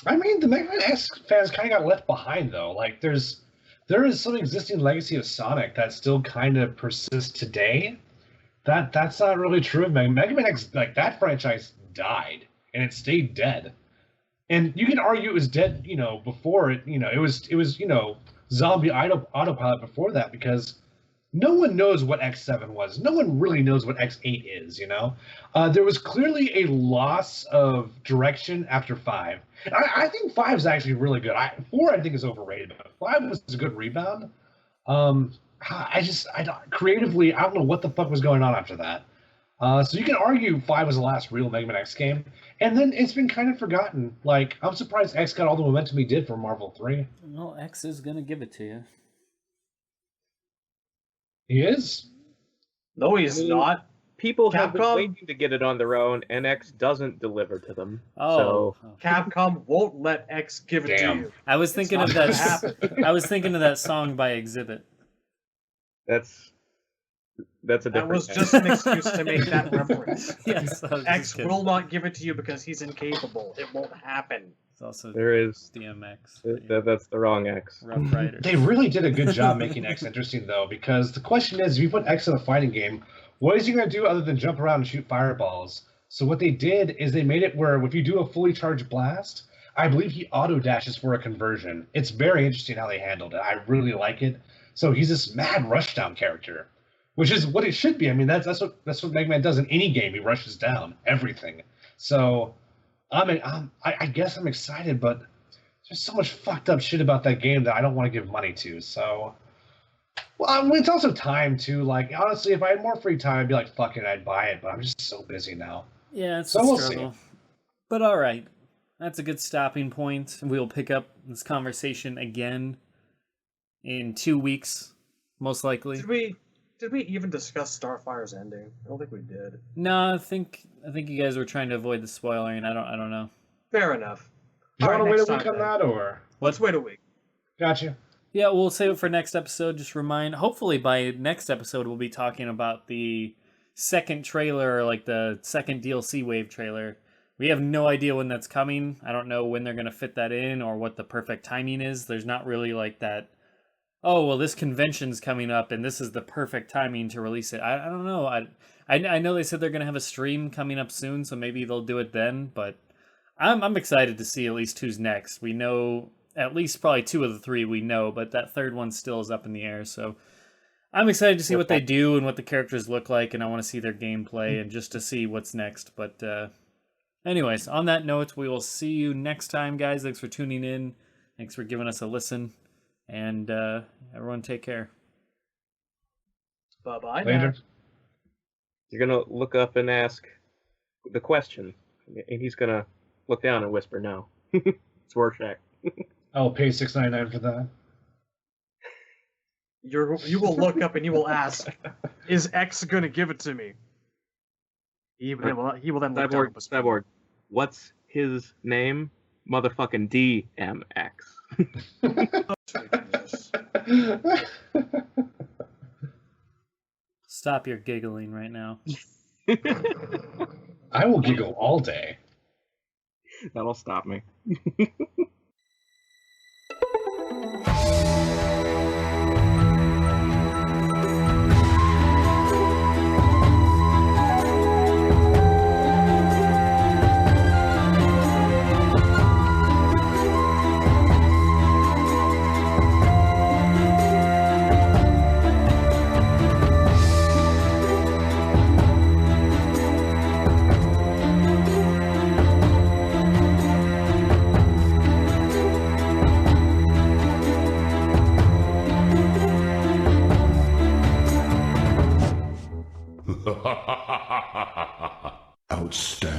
Speaker 1: I mean, the Mega Man X fans kind of got left behind, though. Like, there is some existing legacy of Sonic that still kind of persists today. That's not really true of Mega Man X. Like, that franchise died, and it stayed dead. And you can argue it was dead, before it. It was zombie autopilot before that, because no one knows what X7 was. No one really knows what X8 is. There was clearly a loss of direction after 5. I think 5 is actually really good. 4 I think is overrated, but 5 was a good rebound. Creatively, I don't know what the fuck was going on after that. So you can argue 5 was the last real Mega Man X game, and then it's been kind of forgotten. Like, I'm surprised X got all the momentum he did for Marvel 3.
Speaker 2: Well, X is gonna give it to you.
Speaker 1: He is.
Speaker 5: No, he's not.
Speaker 8: People have been
Speaker 5: Capcom?
Speaker 8: waiting to get it on their own, and X doesn't deliver to them.
Speaker 2: Oh,
Speaker 5: Capcom won't let X give it
Speaker 1: Damn.
Speaker 5: to you.
Speaker 2: I was thinking of
Speaker 5: not gonna
Speaker 2: that.
Speaker 5: happen.
Speaker 2: I was thinking of that song by Exhibit.
Speaker 8: That's a
Speaker 5: That
Speaker 8: different
Speaker 5: was
Speaker 8: thing.
Speaker 5: just an excuse to make that reference.
Speaker 2: Yes, I was just
Speaker 5: X
Speaker 2: kidding.
Speaker 5: will not give it to you because he's incapable. It won't happen.
Speaker 2: It's also
Speaker 8: There is.
Speaker 2: DMX. but yeah.
Speaker 8: That's the wrong X.
Speaker 2: Rough Riders.
Speaker 1: They really did a good job making X interesting, though, because the question is, if you put X in a fighting game, what is he going to do other than jump around and shoot fireballs? So what they did is they made it where if you do a fully charged blast, I believe he auto dashes for a conversion. It's very interesting how they handled it. I really like it. So he's this mad rushdown character, which is what it should be. I mean, that's what Mega Man does in any game. He rushes down everything. So I guess I'm excited, but there's so much fucked up shit about that game that I don't want to give money to. So, well, I mean, it's also time too. Like, honestly, if I had more free time, I'd be like, fuck it, I'd buy it. But I'm just so busy now.
Speaker 2: Yeah, it's
Speaker 1: So
Speaker 2: a
Speaker 1: we'll
Speaker 2: struggle. But all right, that's a good stopping point. We'll pick up this conversation again in 2 weeks, most likely.
Speaker 5: Did we even discuss Starfire's ending? I don't think we did.
Speaker 2: No, I think you guys were trying to avoid the spoiling. I don't know.
Speaker 5: Fair enough.
Speaker 1: Do you
Speaker 5: All
Speaker 1: want
Speaker 5: right,
Speaker 1: to wait a
Speaker 5: next
Speaker 1: week on
Speaker 5: time,
Speaker 1: that, or
Speaker 5: Let's wait a week.
Speaker 1: gotcha?
Speaker 2: Yeah, we'll save it for next episode. Just hopefully by next episode we'll be talking about the second trailer, like the second DLC wave trailer. We have no idea when that's coming. I don't know when they're going to fit that in or what the perfect timing is. There's not really like that, oh, well, this convention's coming up and this is the perfect timing to release it. I don't know. I know they said they're going to have a stream coming up soon, so maybe they'll do it then, but I'm excited to see at least who's next. We know at least probably 2 of the 3 we know, but that third one still is up in the air, so I'm excited to see what they do and what the characters look like, and I want to see their gameplay and just to see what's next. But anyways, on that note, we will see you next time, guys. Thanks for tuning in. Thanks for giving us a listen. And everyone take care.
Speaker 5: Bye-bye.
Speaker 1: Later.
Speaker 8: You're gonna look up and ask the question, and he's gonna look down and whisper no. It's Rorschach.
Speaker 1: I'll pay $6.99 for that.
Speaker 5: You will look up and you will ask, is X going to give it to me? He will then look down.
Speaker 8: Cyborg. What's his name? Motherfucking DMX.
Speaker 2: Stop your giggling right now.
Speaker 1: I will giggle all day.
Speaker 8: That'll stop me.
Speaker 9: outstanding.